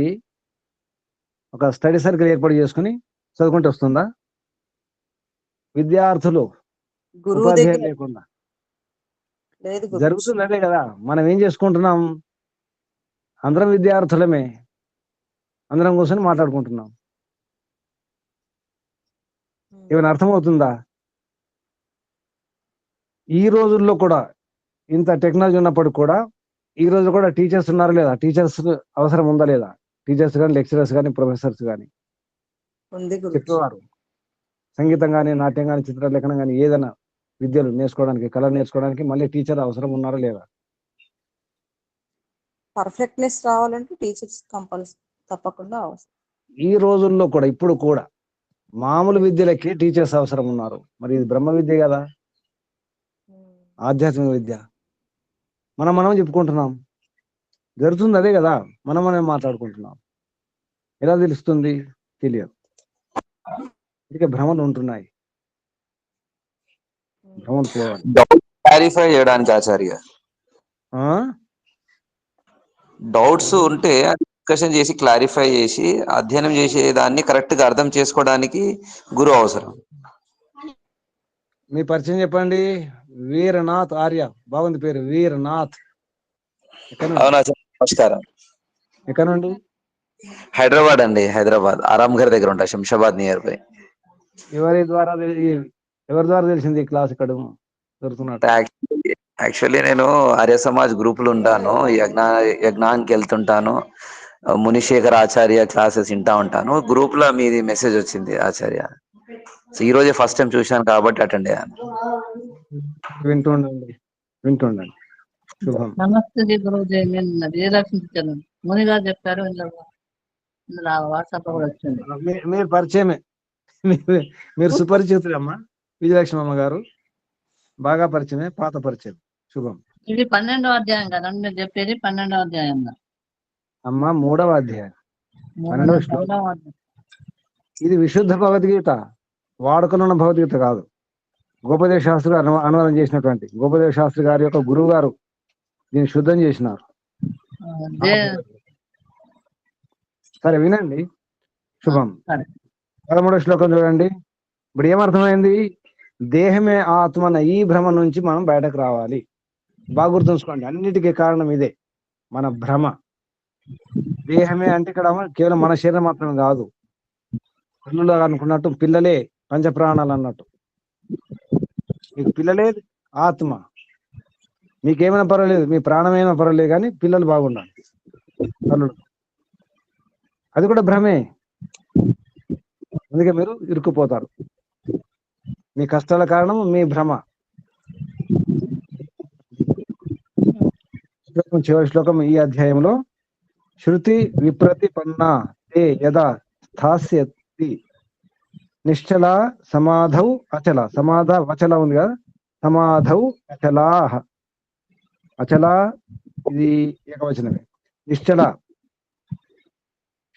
A: ఒక స్టడీ సర్కిల్ ఏర్పాటు చేసుకుని చదువుకుంటూ వస్తుందా? విద్యార్థులు ఉపాధ్యాయులు లేకుండా జరుగుతుంది. అదే కదా మనం ఏం చేసుకుంటున్నాం. అందరం విద్యార్థులమే, అందరం కూర్చొని మాట్లాడుకుంటున్నాం. ఏమైనా అర్థమవుతుందా? ఈ రోజుల్లో కూడా ఇంత టెక్నాలజీ ఉన్నప్పటికి కూడా ఈ రోజు కూడా టీచర్స్ ఉన్నారా లేదా? టీచర్స్ అవసరం ఉందా లేదా? టీచర్స్ కానీ, లెక్చరర్స్ కానీ, ప్రొఫెసర్స్ కానీ చెప్పేవారు. సంగీతం కానీ, నాట్యం కానీ, చిత్రలేఖనం కానీ, ఏదైనా విద్యలు నేర్చుకోవడానికి, కళ నేర్చుకోవడానికి మళ్ళీ టీచర్ అవసరం ఉన్నారా లేదా?
D: పర్ఫెక్ట్నెస్ రావాలంటే టీచర్స్ కంపల్సరీ తప్పకుండా అవసరం.
A: ఈ రోజుల్లో కూడా ఇప్పుడు కూడా మామూలు విద్యలకి టీచర్స్ అవసరం ఉన్నారు. మరి ఇది బ్రహ్మ విద్య కదా, ఆధ్యాత్మిక విద్య. మనం చెప్పుకుంటున్నాం, జరుగుతుంది అదే కదా. మనం మాట్లాడుకుంటున్నాం. ఎలా తెలుస్తుంది? తెలియదు. ఇక భ్రమలు ఉంటున్నాయి. భ్రమలు పోవాలి.
G: క్లారిఫై చేయడానికి ఆచార్య డౌట్స్ ఉంటే డిస్కషన్ చేసి క్లారిఫై చేసి అధ్యయనం చేసే దాన్ని కరెక్ట్ గా అర్థం చేసుకోవడానికి గురువు అవసరం.
A: మీ పరిచయం చెప్పండి. వీరనాథ్ ఆర్య. బాగుంది పేరు, వీరనాథ్.
G: అవునా సార్, నమస్కారం.
A: ఎక్కడ నుండి?
G: హైదరాబాద్ అండి. హైదరాబాద్ ఆరాంఘర్ దగ్గర ఉంటా, శంషాబాద్ నియర్ బై.
A: ఎవరి ద్వారా ఎవరి ద్వారా తెలిసింది ఈ క్లాస్ ఇక్కడ దొరుకుతున్నట్టు?
G: యాక్చువల్లీ నేను ఆర్య సమాజ్ గ్రూపులు ఉంటాను, యజ్ఞానికి వెళ్తుంటాను, మునిశేఖర్ ఆచార్య క్లాసెస్ వింటా ఉంటాను. గ్రూప్ లో మీది మెసేజ్ వచ్చింది ఆచార్య. సో ఈ రోజే ఫస్ట్ టైం చూశాను కాబట్టి అటెండ్ అయ్యాను.
A: వింటుండండి. శుభం.
H: నమస్తే గురుజీ, నేను విజయలక్ష్మి ముని గారు చెప్పారు, ఇందులో వాట్సాప్ కూడా వచ్చింది.
A: మీరు పరిచయమే, మీరు సుపరిచితులమ్మా. విజయలక్ష్మి అమ్మ గారు బాగా పరిచయమే, పాత పరిచయం. శుభం.
H: ఇది 12వ అధ్యాయం కదండి మీరు చెప్పేది? 12వ అధ్యాయం
A: అమ్మ 3వ అధ్యాయం 12వ శ్లోకం. ఇది విశుద్ధ భగవద్గీత, వాడుకలో ఉన్న భగవద్గీత కాదు. గోపదేవ శాస్త్రి అనువాదం చేసినటువంటి గోపదేవ శాస్త్రి గారి యొక్క గురువు గారు దీన్ని శుద్ధం చేసినారు. సరే వినండి. శుభం. 13వ శ్లోకం చూడండి. ఇప్పుడు ఏమర్థమైంది? దేహమే ఆత్మ అన్న ఈ భ్రమ నుంచి మనం బయటకు రావాలి. బాగా గుర్తుంచుకోండి, అన్నిటికీ కారణం ఇదే, మన భ్రమ. దేహమే అంటే ఇక్కడ కేవలం మన శరీరం మాత్రమే కాదు. పిల్లలు అనుకున్నట్టు పిల్లలే పంచప్రాణాలు అన్నట్టు. మీకు పిల్లలే ఆత్మ. మీకేమైనా పర్వాలేదు, మీ ప్రాణమైనా పర్వాలేదు, కానీ పిల్లలు బాగుండాలి. తల్లుడు అది కూడా భ్రమే. అందుకే మీరు ఇరుక్కుపోతారు. మీ కష్టాల కారణం మీ భ్రమ. చివరి శ్లోకం ఈ అధ్యాయంలో, శృతి విప్రతిపన్నా తే యదా స్థాస్యతి నిశ్చల సమాధౌ అచల. సమాధ వచల ఉంది కదా, సమాధౌ అచలాహ. అచల ఇది ఏకవచనమే. నిశ్చల.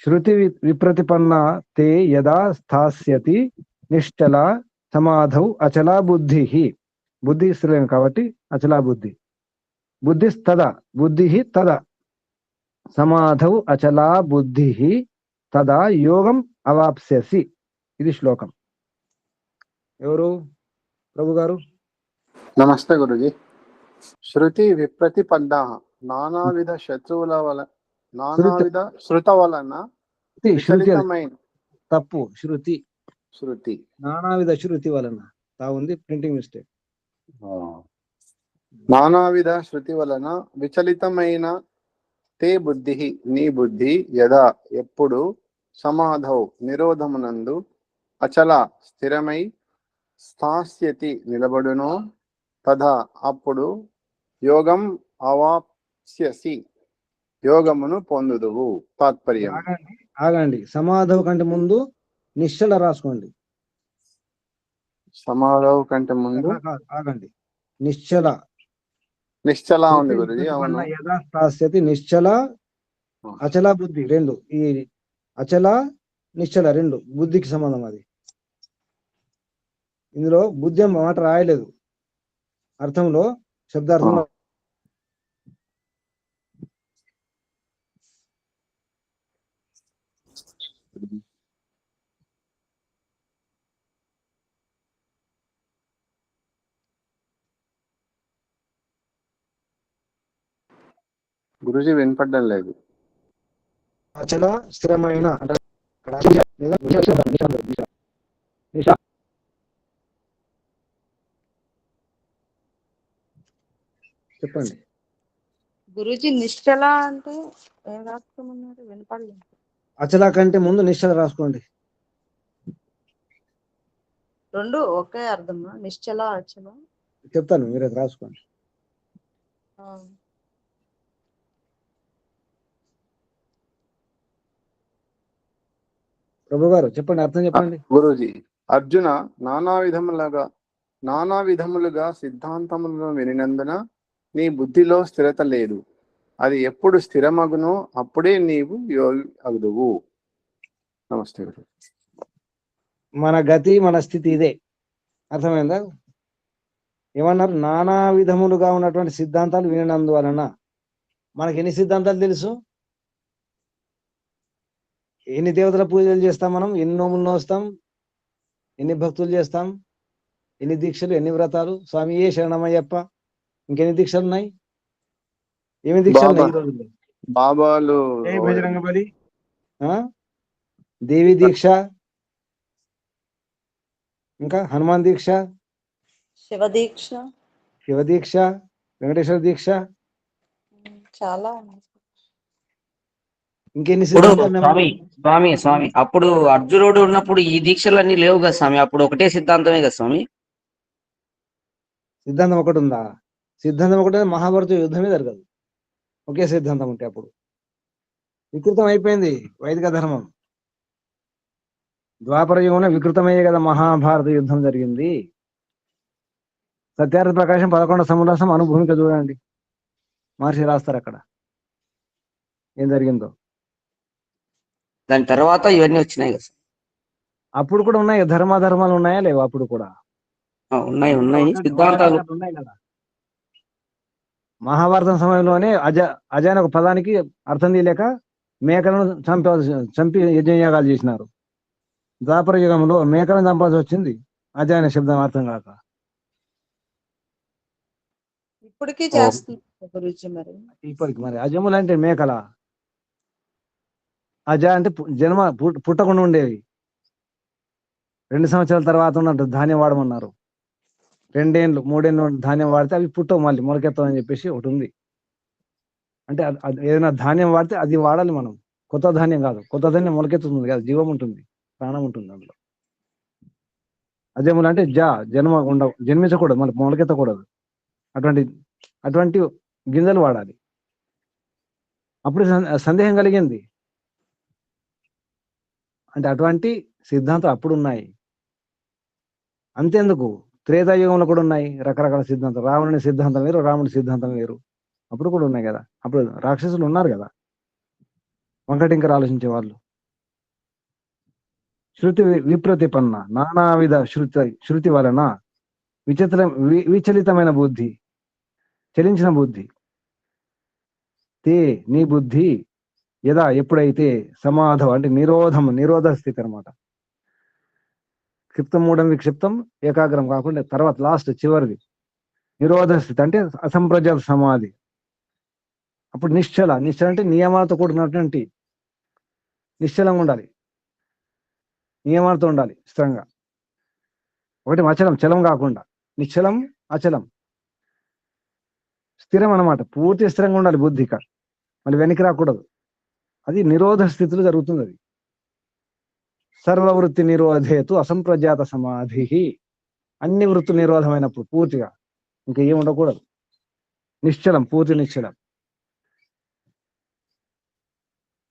A: శృతి విప్రతిపన్నా తే యదా స్థాస్యతి నిశ్చల సమాధౌ అచలా బుద్ధి. బుద్ధి స్థిరం కాబట్టి అచలా బుద్ధి. బుద్ధి తద, బుద్ధి తద సమాధౌ అచలా బుద్ధి తదా యోగం అవాప్స్యసి. ఇది శ్లోకం. ఎవరు ప్రభు గారు?
C: నమస్తే గురుజీ. శృతి విప్రతిపన్న నానావిధ శత్రువుల వలన, నానావిధ శృత వలన విచలితమైన.
A: తప్పు. శృతి
C: శృతి
A: నానావిధ శృతి వలన. తా ఉంది, ప్రింటింగ్ మిస్టేక్.
C: నానావిధ శృతి వలన విచలితమైన తే బుద్ధి, నీ బుద్ధి, యదా ఎప్పుడు, సమాధౌ నిరోధమునందు, అచల స్థిరమై, స్థాస్యతి నిలబడును, తథా అప్పుడు, యోగం అవాప్స్యసి యోగమును పొందుదువు. తాత్పర్యం.
A: ఆగండి. సమాధౌ కంటే ముందు నిశ్చల రాసుకోండి.
C: సమాధౌ కంటే ముందు
A: ఆగండి. నిశ్చల.
C: నిశ్చల ఉంది గురుజీ. అవును.
A: యదా స్థాస్యతి నిశ్చల అచల బుద్ధి రెండు. ఈ అచల నిశ్చల రెండు బుద్ధికి సంబంధం. అది ఇందులో బుద్ధి మాట రాయలేదు, అర్థంలో శబ్దార్థంలో.
C: గురుజీ వినపడ్డం లేదు.
A: అచల స్థిరమైన చెప్పండి.
D: గురూజీ నిశ్చల అంటే ఏం రాసుకోమన్నారు? వినపడలేదు.
A: అచల కంటే ముందు నిశ్చల రాసుకోండి.
D: రెండు ఒకే అర్థమా? నిశ్చల అచల?
A: చెప్తాను, మీరు అది రాసుకోండి. ప్రభు గారు చెప్పండి, అర్థం చెప్పండి.
C: గురూజీ, అర్జున నానా విధములుగా సిద్ధాంతములను వినినందున నీ బుద్ధిలో స్థిరత లేదు. అది ఎప్పుడు స్థిరమగునో అప్పుడే నీవు యోగి అగుదువు. నమస్తే గురు.
A: మన గతి మన స్థితి ఇదే. అర్థమైందా? ఏమన్నారు? నానా విధములుగా ఉన్నటువంటి సిద్ధాంతాలు వినందువలన. మనకి ఎన్ని సిద్ధాంతాలు తెలుసు? ఎన్ని దేవతల పూజలు చేస్తాం మనం? ఎన్ని నోములు నోస్తాం? ఎన్ని భక్తులు చేస్తాం? ఎన్ని దీక్షలు, ఎన్ని వ్రతాలు? స్వామి ఏ శరణమయ్యప్ప. ఇంకెన్ని దీక్షలు ఉన్నాయి? ఏమి దీక్షలు ఉన్నాయి ఈ రోజుల్లో?
C: బాబాలు
A: బజరంగ బలి, దేవి దీక్ష, ఇంకా హనుమాన్ దీక్ష,
D: శివదీక్ష
A: శివ దీక్ష, వెంకటేశ్వర దీక్ష,
D: చాలా ఉన్నాయి.
A: ఇంకెన్ని
I: ఇప్పుడు
A: సిద్ధాంతాలు
I: స్వామి స్వామి అప్పుడు అర్జునుడు ఉన్నప్పుడు ఈ దీక్షలన్నీ లేవు కదా స్వామి, అప్పుడు ఒకటే సిద్ధాంతమే కదా స్వామి.
A: సిద్ధాంతం ఒకటి ఉందా? సిద్ధాంతం ఒకటే, మహాభారత యుద్ధమే జరగదు ఒకే సిద్ధాంతం ఉంటే. అప్పుడు వికృతం అయిపోయింది వైదిక ధర్మం. ద్వాపర యుగంలో వికృతమయ్యే కదా మహాభారత యుద్ధం జరిగింది. సత్యార్థ ప్రకాశం 11 సముద్రం అనుభూమిక చూడండి, మహర్షి రాస్తారు అక్కడ ఏం జరిగిందో.
I: దాని తర్వాత ఇవన్నీ వచ్చినాయి కదా స్వామి.
A: అప్పుడు కూడా ఉన్నాయి, ధర్మాలు ఉన్నాయా లేవు? అప్పుడు కూడా
I: ఉన్నాయి సిద్ధాంతాలు.
A: ఉన్నాయి కదా. మహాభారతం సమయంలోనే అజ అనే ఒక పదానికి అర్థం తెలియక మేకలను చంపి యజ్ఞయాగాలు చేసినారు. ద్వాపర యుగంలో మేకలను చంపాల్సి వచ్చింది అజ అనే శబ్దం అర్థం కాక.
D: ఇప్పటికీ చేస్తున్నారు గురూజీ. మరి
A: ఇప్పటికి మరి అజములు అంటే మేకల, అజ అంటే జన్మ పుట్టకుండా ఉండేవి. 2 సంవత్సరాల తర్వాత ఉన్నట్టు ధాన్యం వాడమన్నారు. 2 ఏళ్ళు 3 ఏళ్ళు ధాన్యం వాడితే అవి పుట్టవు, మళ్ళీ మొలకెత్తావు అని చెప్పేసి ఒకటి ఉంది. అంటే ఏదైనా ధాన్యం వాడితే అది వాడాలి మనం, కొత్త ధాన్యం కాదు. కొత్త ధాన్యం మొలకెత్తుతుంది కదా, జీవం ఉంటుంది, ప్రాణం ఉంటుంది అందులో. అజములు అంటే జన్మించకూడదు, మళ్ళీ మొలకెత్తకూడదు. అటువంటి గింజలు వాడాలి. అప్పుడు సందేహం కలిగింది. అంటే అటువంటి సిద్ధాంతాలు అప్పుడు ఉన్నాయి. అంతేందుకు, త్రేతాయుగంలో కూడా ఉన్నాయి రకరకాల సిద్ధాంతాలు. రావణుని సిద్ధాంతం వేరు, రాముడి సిద్ధాంతం వేరు. అప్పుడు కూడా ఉన్నాయి కదా. అప్పుడు రాక్షసులు ఉన్నారు కదా, వంకటింకర ఆలోచించే వాళ్ళు. శృతి విప్రతిపన్న నానావిధ శృతి వలన విచలితమైన బుద్ధి, చలించిన బుద్ధి. తే నీ బుద్ధి యదా ఎప్పుడైతే సమాధం అంటే నిరోధ స్థితి అనమాట. క్షిప్తం మూఢం విక్షిప్తం ఏకాగ్రం కాకుండా తర్వాత లాస్ట్ చివరిది నిరోధ స్థితి అంటే అసంప్రజ్ఞాత సమాధి. అప్పుడు నిశ్చల అంటే నియమాలతో కూడినటువంటి నిశ్చలంగా ఉండాలి, నియమాలతో ఉండాలి స్థిరంగా. ఒకటి అచలం, చలం కాకుండా నిశ్చలం అచలం స్థిరం అన్నమాట. పూర్తి స్థిరంగా ఉండాలి బుద్ధి, మళ్ళీ వెనక్కి రాకూడదు. అది నిరోధ స్థితిలో జరుగుతుంది. అది సర్వవృత్తి నిరోధేతు అసంప్రజాత సమాధి. అన్ని వృత్తులు నిరోధమైనప్పుడు పూర్తిగా ఇంకా ఏం ఉండకూడదు, నిశ్చలం, పూర్తి నిశ్చలం.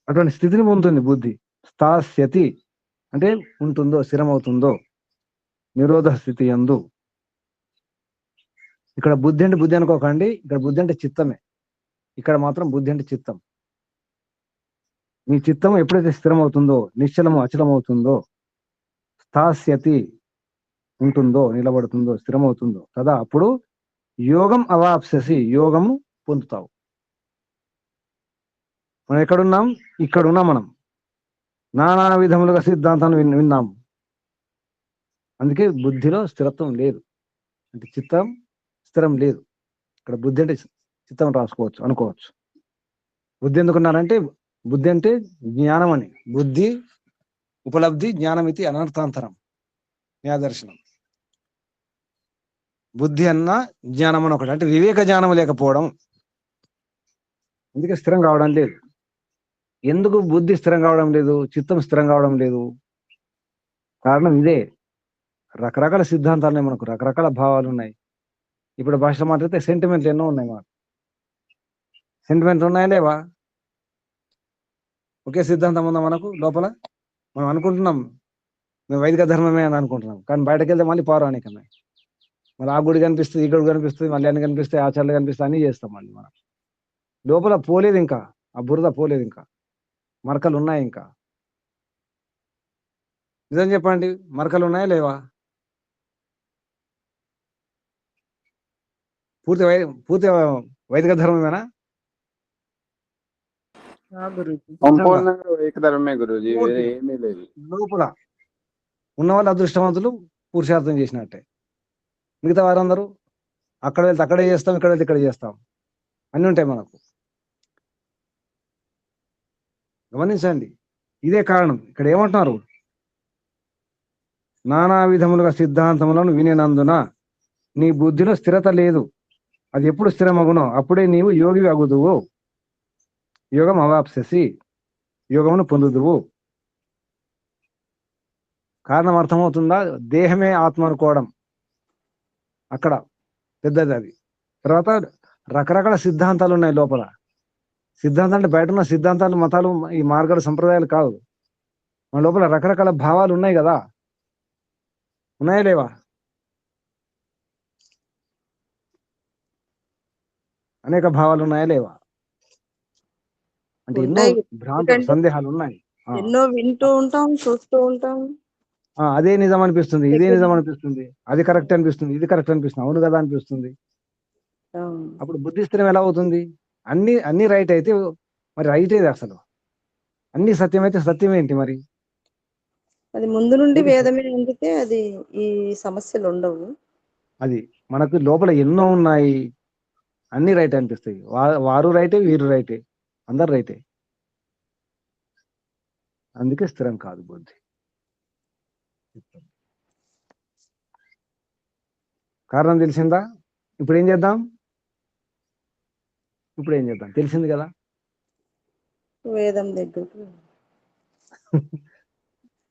A: అటువంటి స్థితిని పొందుతుంది బుద్ధి. స్థాస్యతి అంటే ఉంటుందో, స్థిరమవుతుందో నిరోధ స్థితి యందు. ఇక్కడ బుద్ధి అంటే బుద్ధి అనుకోకండి, ఇక్కడ బుద్ధి అంటే చిత్తమే. ఇక్కడ మాత్రం బుద్ధి అంటే చిత్తం. మీ చిత్తం ఎప్పుడైతే స్థిరమవుతుందో, నిశ్చలము అచలమవుతుందో, స్థాస్యతి ఉంటుందో, నిలబడుతుందో, స్థిరమవుతుందో కదా, అప్పుడు యోగం అవాప్స్యసి, యోగము పొందుతావు. మనం ఎక్కడున్నాం? ఇక్కడ ఉన్నాం. మనం నానా విధములుగా సిద్ధాంతాన్ని విన్నాము. అందుకే బుద్ధిలో స్థిరత్వం లేదు, అంటే చిత్తం స్థిరం లేదు. ఇక్కడ బుద్ధి అంటే చిత్తం రాసుకోవచ్చు, అనుకోవచ్చు. బుద్ధి ఎందుకున్నారంటే, బుద్ధి అంటే జ్ఞానం అని. బుద్ధి ఉపలబ్ధి జ్ఞానం ఇది అనర్థాంతరం న్యాయదర్శనం. బుద్ధి అన్న జ్ఞానం అని ఒకటి, అంటే వివేక జ్ఞానం లేకపోవడం. అందుకే స్థిరం కావడం లేదు. ఎందుకు బుద్ధి స్థిరం కావడం లేదు, చిత్తం స్థిరం కావడం లేదు? కారణం ఇదే. రకరకాల సిద్ధాంతాలు ఉన్నాయి మనకు, రకరకాల భావాలు ఉన్నాయి. ఇప్పుడు భాషలో మాట్లాడితే సెంటిమెంట్లు ఎన్నో ఉన్నాయి. మాకు సెంటిమెంట్లు ఉన్నాయా లేవా? ఒకే సిద్ధాంతం ఉందా మనకు లోపల? మనం అనుకుంటున్నాం మేము వైదిక ధర్మమే అని అనుకుంటున్నాం, కానీ బయటకు వెళ్తే మళ్ళీ పౌరాణికమే. మళ్ళీ ఆ గుడి కనిపిస్తుంది, ఈ గుడి కనిపిస్తుంది, మళ్ళీ అన్ని కనిపిస్తాయి, ఆచారాలు కనిపిస్తాయి, అన్నీ చేస్తాం మళ్ళీ. మనం లోపల పోలేదు ఇంకా, ఆ బురద పోలేదు ఇంకా, మరకలు ఉన్నాయి ఇంకా. నిజం చెప్పండి, మరకలు ఉన్నాయా లేవా? పూర్తి వైదిక ధర్మమేనా?
C: సంపూర్ణంగా ఏకధర్మమే గురూజీ, వేరే ఏమీ లేదు.
A: లోపల ఉన్న వాళ్ళు అదృష్టవంతులు, పురుషార్థం చేసినట్టే. మిగతా వారందరూ అక్కడ వెళ్తే అక్కడే చేస్తాం, ఇక్కడ వెళ్తే ఇక్కడ చేస్తాం, అన్నీ ఉంటాయి మనకు. గమనించండి, ఇదే కారణం. ఇక్కడ ఏమంటున్నారు? నానా విధములుగా సిద్ధాంతములను వినినందున నీ బుద్ధిలో స్థిరత లేదు. అది ఎప్పుడు స్థిరమగునో అప్పుడే నీవు యోగి అగుదువు. యోగం అవాప్ససి, యోగమును పొందుదువు. కారణం అర్థమవుతుందా? దేహమే ఆత్మ అనుకోవడం అక్కడ పెద్దది. అది తర్వాత రకరకాల సిద్ధాంతాలు ఉన్నాయి లోపల. సిద్ధాంతాలు అంటే బయట ఉన్న సిద్ధాంతాలు, మతాలు, ఈ మార్గాలు, సంప్రదాయాలు కాదు. మన లోపల రకరకాల భావాలు ఉన్నాయి కదా, ఉన్నాయా లేవా? అనేక భావాలు ఉన్నాయా లేవా? అంటే ఎన్నో
D: ఉన్నాయి.
A: భ్రాంతులు,
D: ఎందుకంటే
A: సందేహాలు ఉన్నాయి.
D: ఎన్నో వింటూ ఉంటాం, చూస్తూ ఉంటాం.
A: అదే నిజం అనిపిస్తుంది, ఇదే నిజం అనిపిస్తుంది, అది కరెక్ట్ అనిపిస్తుంది, ఇది కరెక్ట్ అనిపిస్తుంది, అవును కదా అనిపిస్తుంది.
D: అవును.
A: అప్పుడు బుద్ధి స్థిరం ఎలా అవుతుంది? అన్ని రైట్ అయితే మరి రైట్ ఏది అసలు? అన్ని సత్యం అయితే సత్యం ఏంటి మరి?
D: అది ముందు నుండి వేదమే అందుకే అది ఈ సమస్యలు ఉండవు.
A: అది మనకు లోపల ఎన్నో ఉన్నాయి, అన్ని రైట్ అనిపిస్తాయి. వారు రైటే, వీరు రైటే, అందరు రైటే. అందుకే స్థిరం కాదు బుద్ధి. కారణం తెలిసిందా? ఇప్పుడు ఏం చేద్దాం? తెలిసింది కదా.
D: వేదం దగ్గరకు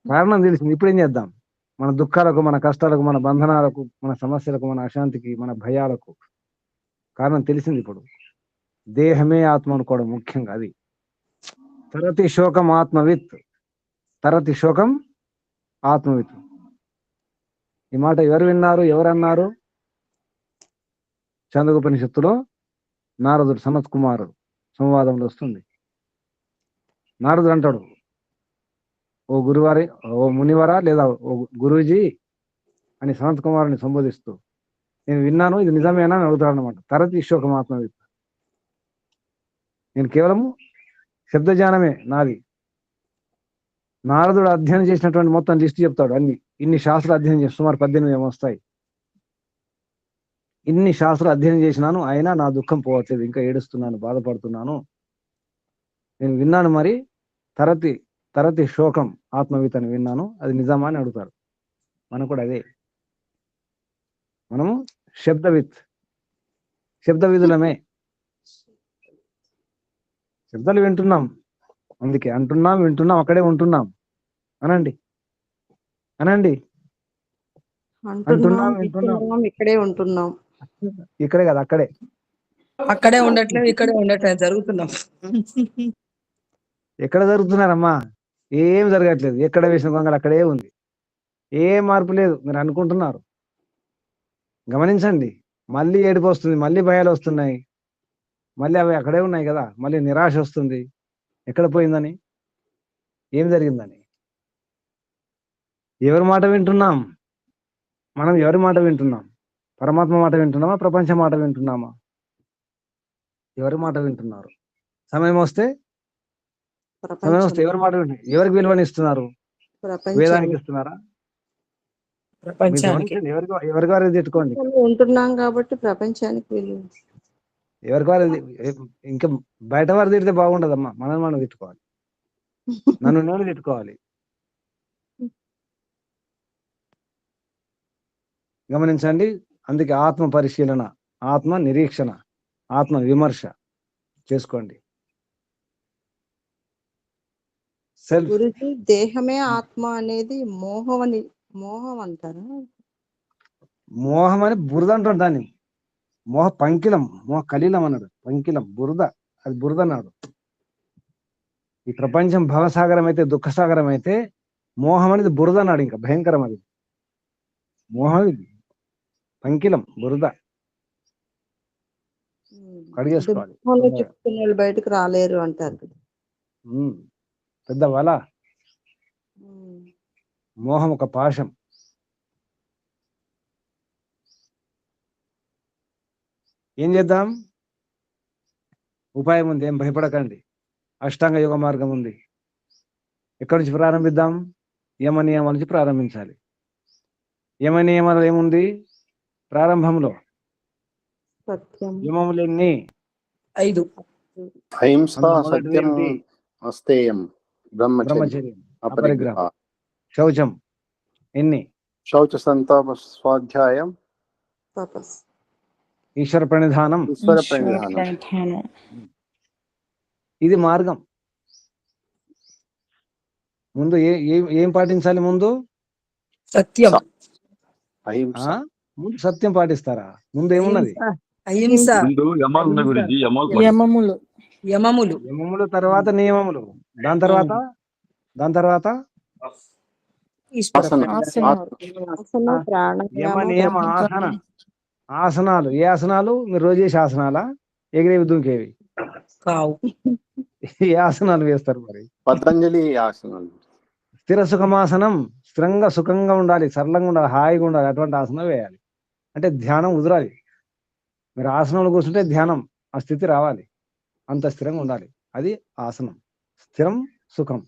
A: కారణం తెలిసింది. ఇప్పుడు ఏం చేద్దాం? మన దుఃఖాలకు, మన కష్టాలకు, మన బంధనాలకు, మన సమస్యలకు, మన అశాంతికి, మన భయాలకు కారణం తెలిసింది. ఇప్పుడు దేహమే ఆత్మ అనుకోవడం ముఖ్యంగా. అది తరతి శోకం ఆత్మవిత్, తరతి శోకం ఆత్మవిత్. ఈ మాట ఎవరు విన్నారు? ఎవరన్నారు? చంద్రగోపనిషత్తులో నారదుడు, సనత్ కుమారుడు సంవాదంలో వస్తుంది. నారదుడు అంటాడు, ఓ గురువారి, ఓ మునివరా, లేదా ఓ గురూజీ అని సనత్ కుమారుని సంబోధిస్తూ, నేను విన్నాను, ఇది నిజమేనా అని అడుగుతాడు అనమాట. తరతి శోకం ఆత్మవిత్. నేను కేవలము శబ్దజ్ఞానమే నాది. నారదుడు అధ్యయనం చేసినటువంటి మొత్తం లిస్ట్ చెప్తాడు. ఇన్ని శాస్త్రాలు అధ్యయనం చేసి సుమారు 18 ఏమో వస్తాయి. ఇన్ని శాస్త్రాలు అధ్యయనం చేసినాను, అయినా నా దుఃఖం పోవట్లేదు, ఇంకా ఏడుస్తున్నాను, బాధపడుతున్నాను. నేను విన్నాను, మరి తరతి శోకం ఆత్మవిత్ అని విన్నాను, అది నిజమా అని అడుగుతారు. మనం కూడా అదే, మనము శబ్దవిధులమే. శబ్దాలు వింటున్నాం, అందుకే అంటున్నాం, వింటున్నాం, అక్కడే ఉంటున్నాం. అనండి
D: అంటున్నాం, వింటున్నాం, ఇక్కడే ఉంటున్నాం.
A: ఇక్కడే కదా,
J: అక్కడే ఉండట్లేదు, ఇక్కడే ఉండట్లేదు, జరుగుతున్నాం.
A: ఎక్కడ జరుగుతున్నారమ్మా? ఏం జరగట్లేదు. ఎక్కడ వేసిన గొంగలు అక్కడే ఉంది, ఏ మార్పు లేదు. మీరు అనుకుంటున్నారు. గమనించండి. మళ్ళీ ఏడుపు వస్తుంది, మళ్ళీ భయాలు వస్తున్నాయి, మళ్ళీ అవి అక్కడే ఉన్నాయి కదా. మళ్ళీ నిరాశ వస్తుంది. ఎక్కడ పోయిందని, ఏం జరిగిందని. ఎవరి మాట వింటున్నాం? మనం ఎవరి మాట వింటున్నాం? పరమాత్మ మాట వింటున్నామా? ప్రపంచ మాట వింటున్నామా? ఎవరి మాట వింటున్నారు? సమయం వస్తే ఎవరి మాట వింటున్నారు? ఎవరికి విలువనిస్తున్నారు? వేదానికి ఇస్తున్నారా?
J: ప్రపంచానికి
A: ఎవరికి వారికి తిట్టుకోండి.
D: ఉంటున్నాం కాబట్టి ప్రపంచానికి విలువ.
A: ఎవరికి వారు, ఇంకా బయట వారు తిడితే బాగుండదమ్మా. మనం తిట్టుకోవాలి, నన్ను నేను తిట్టుకోవాలి. గమనించండి. అందుకే ఆత్మ పరిశీలన, ఆత్మ నిరీక్షణ, ఆత్మ విమర్శ చేసుకోండి.
D: గురుజీ, దేహమే ఆత్మ అనేది మోహం అంటారా?
A: మోహం అని బురద అంటాడు దాన్ని. పంకిలం, కలీలం అన్నాడు. పంకిలం బురద, అది బురద అన్నాడు. ఈ ప్రపంచం భవసాగరం అయితే, దుఃఖసాగరం అయితే, మోహం అనేది బురద అన్నాడు. ఇంకా భయంకరం అది. మోహం పంకిలం, బురద, కడిగేసుకోవాలి.
D: చెప్తున్న వాళ్ళు బయటకు రాలేరు అంటారు.
A: పెద్ద వల. మోహం ఒక పాశం. ఏం చేద్దాం? ఉపాయం ఉంది, ఏం భయపడకండి. అష్టాంగ యోగ మార్గం ఉంది. ఎక్కడి నుంచి ప్రారంభిద్దాం? యమ నియమాల నుంచి ప్రారంభించాలి. యమ నియమాలు ఏముంది ప్రారంభంలో? యమములెన్ని?
J: 5.
C: అహింస, సత్యం, అస్తేయం, బ్రహ్మచర్యం,
A: అపరిగ్రహం, శౌచం. ఎన్ని?
C: శౌచ సంతాప స్వాధ్యాయం,
D: తపస్.
A: ఈశ్వర ప్రణిధానం,
C: ఈశ్వర
B: ఈశ్వర
C: ప్రణిధానం.
B: ప్రణిధానం.
A: ఇది మార్గం. ముందు ఏం పాటించాలి? ముందు
J: సత్యం,
C: అహింస.
A: ముందు సత్యం పాటిస్తారా? ముందు ఏమున్నది?
J: అహింస,
K: ముందు యమాలు ఉన్నాయి గురుజీ, యమాలు పాటిస్తారు.
B: యమములు.
J: యమములు,
A: యమములు, తర్వాత నియమములు, దాని తర్వాత
J: ఈశ్వర
C: ఆసన.
B: ఆసనాలు.
A: యమ నియమ ఆసన. ఆసనాలు ఏ ఆసనాలు? మీరు రోజు చేసే ఆసనాలా? ఎగిరేవి దుంకేవి?
J: కావు.
A: ఏ ఆసనాలు వేస్తారు మరి?
C: పతంజలి ఆసనాలు.
A: స్థిర సుఖమాసనం. స్థిరంగా సుఖంగా ఉండాలి, సరళంగా ఉండాలి, హాయిగా ఉండాలి. అటువంటి ఆసనం వేయాలి. అంటే ధ్యానం కుదరాలి. మీరు ఆసనంలో కూర్చుంటే ధ్యానం ఆ స్థితి రావాలి. అంత స్థిరంగా ఉండాలి. అది ఆసనం. స్థిరం, సుఖం.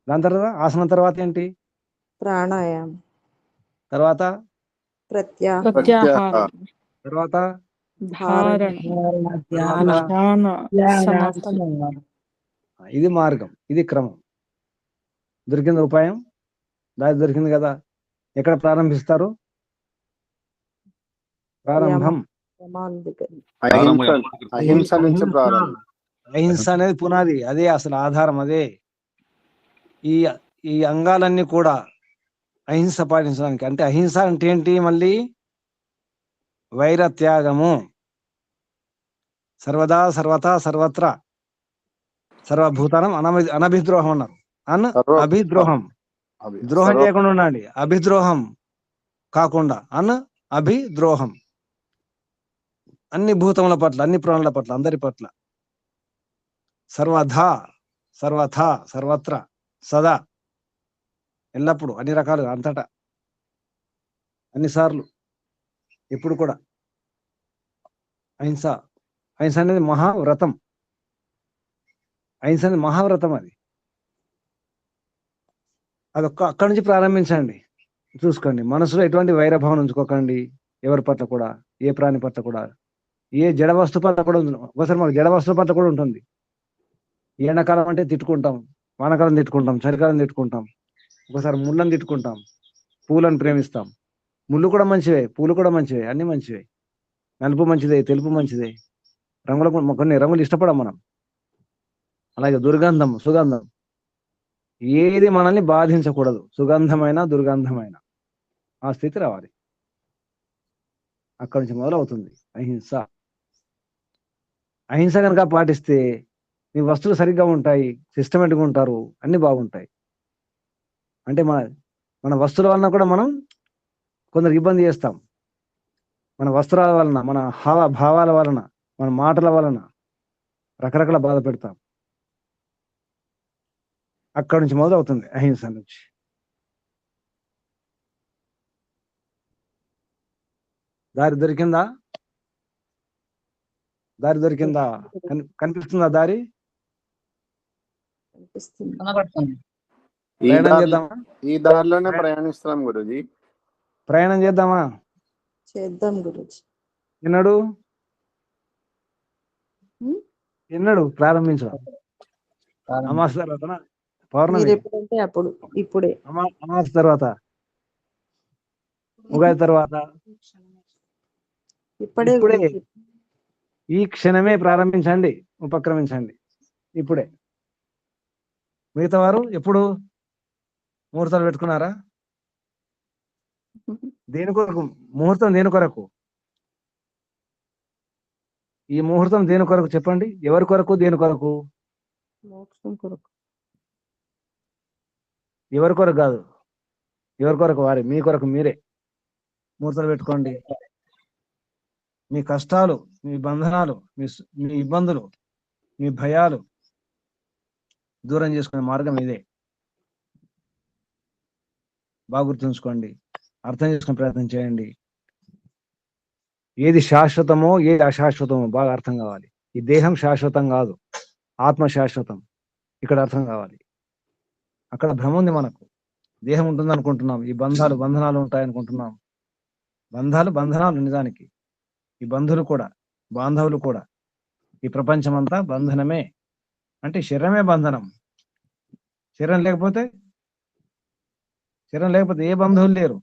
A: దాని తర్వాత ఆసనం తర్వాత ఏంటి?
D: ప్రాణాయామం.
A: తర్వాత
B: ప్రత్యాహారం.
A: తర్వాత
B: ధారణ.
J: ధ్యాన,
B: ధ్యాన.
A: ఇది మార్గం, ఇది క్రమం. దొరికింది ఉపాయం, దారి దొరికింది కదా. ఎక్కడ ప్రారంభిస్తారు? ప్రారంభం
C: అహింస నుంచి ప్రారంభం.
A: అహింస అనేది పునాది, అదే అసలు ఆధారం. అదే ఈ అంగాలన్నీ కూడా అహింస పాటించడానికి. అంటే అహింస అంటే ఏంటి? మళ్ళీ వైర త్యాగము. సర్వదా, సర్వతా, సర్వత్ర, సర్వభూతానం అనభిద్రోహం అన్నారు. అభిద్రోహం. ద్రోహం చేయకుండా ఉండండి. అభిద్రోహం కాకుండా అభిద్రోహం. అన్ని భూతముల పట్ల, అన్ని ప్రాణుల పట్ల, అందరి పట్ల. సర్వధా, సర్వథా, సర్వత్ర, సదా, ఎల్లప్పుడు, అన్ని రకాలుగా, అంతటా, అన్నిసార్లు, ఎప్పుడు కూడా. అహింస. అహింస అనేది మహావ్రతం. అహింస అనేది మహావ్రతం. అది అక్కడి నుంచి ప్రారంభించండి. చూసుకోండి, మనసులో ఎటువంటి వైరభావం ఉంచుకోకండి. ఎవరి పట్ల కూడా, ఏ ప్రాణి పట్ల కూడా, ఏ జడ వస్తువు పట్ల కూడా. ఒకసారి మనకు జడ వస్తువు పట్ల కూడా ఉంటుంది. ఎండాకాలం అంటే తిట్టుకుంటాం, వానాకాలం తిట్టుకుంటాం, చలికాలం తిట్టుకుంటాం, ఒకసారి ముళ్ళని తిట్టుకుంటాం, పూలను ప్రేమిస్తాం. ముళ్ళు కూడా మంచివే, పూలు కూడా మంచివే, అన్ని మంచివే. నలుపు మంచిదే, తెలుపు మంచిదే. కొన్ని రంగులు ఇష్టపడం మనం. అలాగే దుర్గంధం, సుగంధం, ఏది మనల్ని బాధించకూడదు. సుగంధమైన, దుర్గంధమైన ఆ స్థితి రావాలి. అక్కడి నుంచి మొదలవుతుంది అహింస. అహింస కనుక పాటిస్తే మీ వస్తువులు సరిగ్గా ఉంటాయి, సిస్టమేటిక్గా ఉంటారు, అన్ని బాగుంటాయి. అంటే మన వస్తువుల వలన కూడా మనం కొందరికి ఇబ్బంది చేస్తాం. మన వస్త్రాల వలన, మన భావాల వలన, మన మాటల వలన రకరకాల బాధ పెడతాం. అక్కడి నుంచి మొదలవుతుంది అహింస నుంచి. దారి దొరికిందా? దారి దొరికిందా? కనిపిస్తుందా దారి?
H: కనబడుతుంది.
A: ప్రయాణం చేద్దామా?
C: ఈ దారిలోనే ప్రయాణిస్తున్నాం గురుజీ.
A: ప్రయాణం చేద్దామా?
D: చేద్దాం గురుజీ.
A: ఎన్నడు ప్రారంభించడం? అమాస తర్వాత, పౌర్ణమి
D: ఎప్పుడంటే అప్పుడు, ఇప్పుడే.
A: అమాస తర్వాత, ఉగాది తర్వాత, ఇప్పుడే ఈ క్షణమే ప్రారంభించండి, ఉపక్రమించండి. ఇప్పుడే. మిగతా వారు ఎప్పుడు ముహూర్తాలు పెట్టుకున్నారా? దేని కొరకు ముహూర్తం? దేని కొరకు ఈ ముహూర్తం? దేని కొరకు చెప్పండి. ఎవరి కొరకు? దేని కొరకు?
D: మోక్షం కొరకు.
A: ఎవరి కొరకు కాదు, ఎవరి కొరకు వారి, మీ కొరకు మీరే ముహూర్తాలు పెట్టుకోండి. మీ కష్టాలు, మీ బంధనాలు, మీ ఇబ్బందులు, మీ భయాలు దూరం చేసుకునే మార్గం ఇదే. బాగా గుర్తుంచుకోండి, అర్థం చేసుకునే ప్రయత్నం చేయండి. ఏది శాశ్వతమో, ఏది అశాశ్వతమో బాగా అర్థం కావాలి. ఈ దేహం శాశ్వతం కాదు, ఆత్మ శాశ్వతం. ఇక్కడ అర్థం కావాలి. అక్కడ భ్రమ ఉంది మనకు. దేహం ఉంటుంది అనుకుంటున్నాం, ఈ బంధనాలు ఉంటాయనుకుంటున్నాం. బంధనాలు నిజానికి. ఈ బాంధవులు కూడా, ఈ ప్రపంచమంతా బంధనమే. అంటే శరీరమే బంధనం. శరీరం లేకపోతే ఏ బంధువులు లేరు.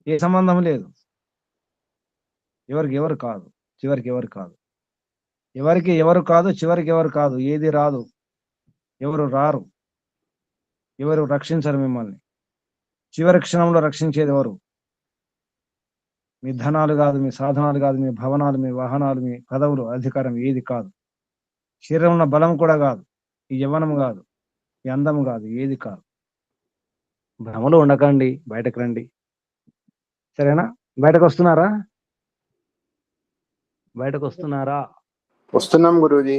A: ఏ సంబంధం లేదు. ఎవరికి ఎవరు కాదు, చివరికి ఎవరు కాదు, ఎవరికి ఎవరు కాదు, చివరికి ఎవరు కాదు, ఏది రాదు, ఎవరు రారు, ఎవరు రక్షించరు మిమ్మల్ని. చివరి క్షణంలో రక్షించేది ఎవరు? మీ ధనాలు కాదు, మీ సాధనాలు కాదు, మీ భవనాలు, మీ వాహనాలు, మీ పదవులు, అధికారం ఏది కాదు. శరీరం ఉన్న బలం కూడా కాదు, ఈ యవ్వనం కాదు, ఈ అందం కాదు, ఏది కాదు. భ్రమలో ఉండకండి, బయటకు రండి. సరేనా? బయటకు వస్తున్నారా? బయటకు వస్తున్నారా?
C: వస్తున్నాం గురూజీ.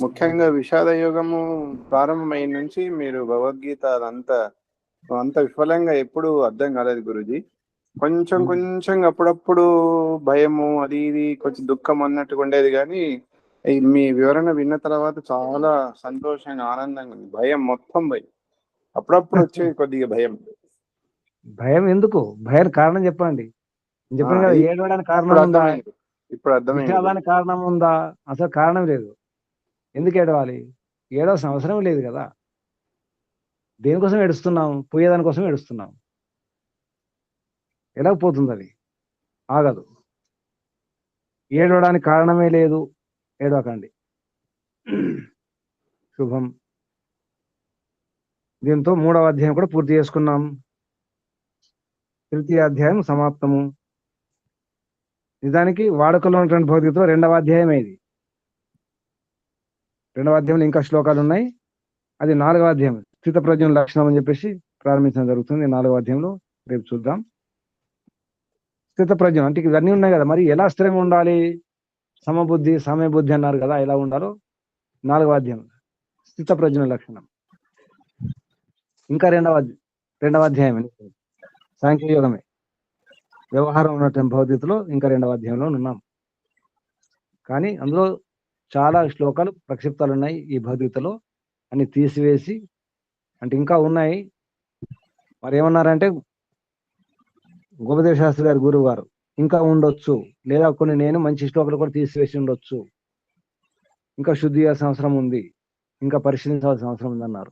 C: ముఖ్యంగా విషాద యోగము ప్రారంభమైన నుంచి మీరు భగవద్గీత అంత విఫలంగా ఎప్పుడు అర్థం కాలేదు గురూజీ. కొంచెం అప్పుడప్పుడు భయము అది ఇది కొంచెం దుఃఖం అన్నట్టుగా ఉండేది, కానీ మీ వివరణ విన్న తర్వాత చాలా సంతోషంగా ఆనందంగా ఉంది. భయం మొత్తం భయం, అప్పుడప్పుడు వచ్చేది కొద్దిగా భయం.
A: భయం ఎందుకు? భయం కారణం చెప్పండి. చెప్పాను కదా, ఏడవడానికి కారణం ఉందా?
C: ఇప్పుడు అర్థమైంది.
A: విషాదానికి కారణం ఉందా? అసలు కారణం లేదు. ఎందుకు ఏడవాలి? ఏడవలసిన అవసరం లేదు కదా. దేనికోసం ఏడుస్తున్నాం? పోయేదానికోసం ఏడుస్తున్నాం. ఎలా పోతుంది? అది ఆగదు. ఏడవడానికి కారణమే లేదు, ఏడవకండి. శుభం. దీంతో 3వ అధ్యాయం కూడా పూర్తి చేసుకున్నాం. తృతీయ అధ్యాయం సమాప్తము. నిజానికి వాడుకలో ఉన్నటువంటి భగవద్గీతలో 2వ అధ్యాయమే ఇది. 2వ అధ్యాయంలో ఇంకా శ్లోకాలు ఉన్నాయి. అది 4వ అధ్యాయం, స్థితప్రజ్ఞ లక్షణం అని చెప్పేసి ప్రారంభించడం జరుగుతుంది. 4వ అధ్యాయంలో రేపు చూద్దాం. స్థితప్రజ్ఞ అంటే ఇవన్నీ ఉన్నాయి కదా, మరి ఎలా స్థిరంగా ఉండాలి? సమబుద్ధి, సమయబుద్ధి అన్నారు కదా, ఎలా ఉండాలో 4వ అధ్యాయం స్థితప్రజ్ఞ లక్షణం. ఇంకా 2వ అధ్యాయం సాంఖ్యయోగమే, వ్యవహారం ఉన్నటువంటి భగవద్గీతలో ఇంకా 2వ అధ్యాయంలో ఉన్నాం. కానీ అందులో చాలా శ్లోకాలు ప్రక్షిప్తాలు ఉన్నాయి ఈ భగవద్గీతలో. అన్ని తీసివేసి, అంటే ఇంకా ఉన్నాయి. మరి ఏమన్నారంటే గోపదేవ శాస్త్రి గారి గురువు గారు, ఇంకా ఉండొచ్చు, లేదా కొన్ని నేను మంచి శ్లోకాలు కూడా తీసివేసి ఉండొచ్చు, ఇంకా శుద్ధి చేయాల్సిన అవసరం ఉంది, ఇంకా పరిశీలించాల్సిన అవసరం ఉందన్నారు.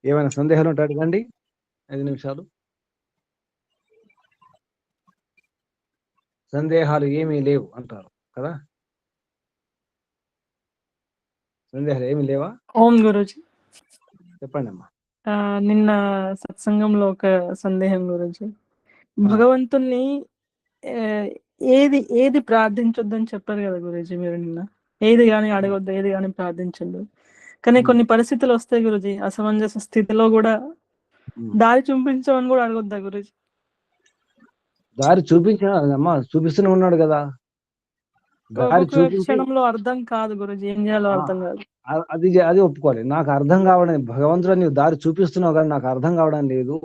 A: ఏమైనా సందేహాలు ఉంటే అడగండి. 5 నిమిషాలు. సందేహాలు ఏమీ లేవు అంటారు కదా, సందేహాలు ఏమీ లేవా?
B: ఓం గురూజీ.
A: చెప్పండి అమ్మా.
B: నిన్న సత్సంగంలో ఒక సందేహం గురించి, భగవంతుణ్ణి ఏది ప్రార్థించొద్దని చెప్పారు కదా గురూజీ మీరు నిన్న. ఏది కానీ అడగొద్దు, ఏది కానీ ప్రార్థించొద్దు. కానీ కొన్ని పరిస్థితులు వస్తాయి గురూజీ, అసమంజస స్థితిలో కూడా దారి చూపించమని కూడా అడగొద్దా గురూజీ?
A: దారి అమ్మా, చూపిస్తూనే ఉన్నాడు కదా. దారి
B: క్షణంలో అర్థం కాదు గురూజీ, ఏం చేయాలో అర్థం కాదు.
A: అది ఒప్పుకోవాలి. నాకు అర్థం కావడం, భగవంతుడు నీవు దారి చూపిస్తున్నావు కానీ నాకు అర్థం కావడం లేదు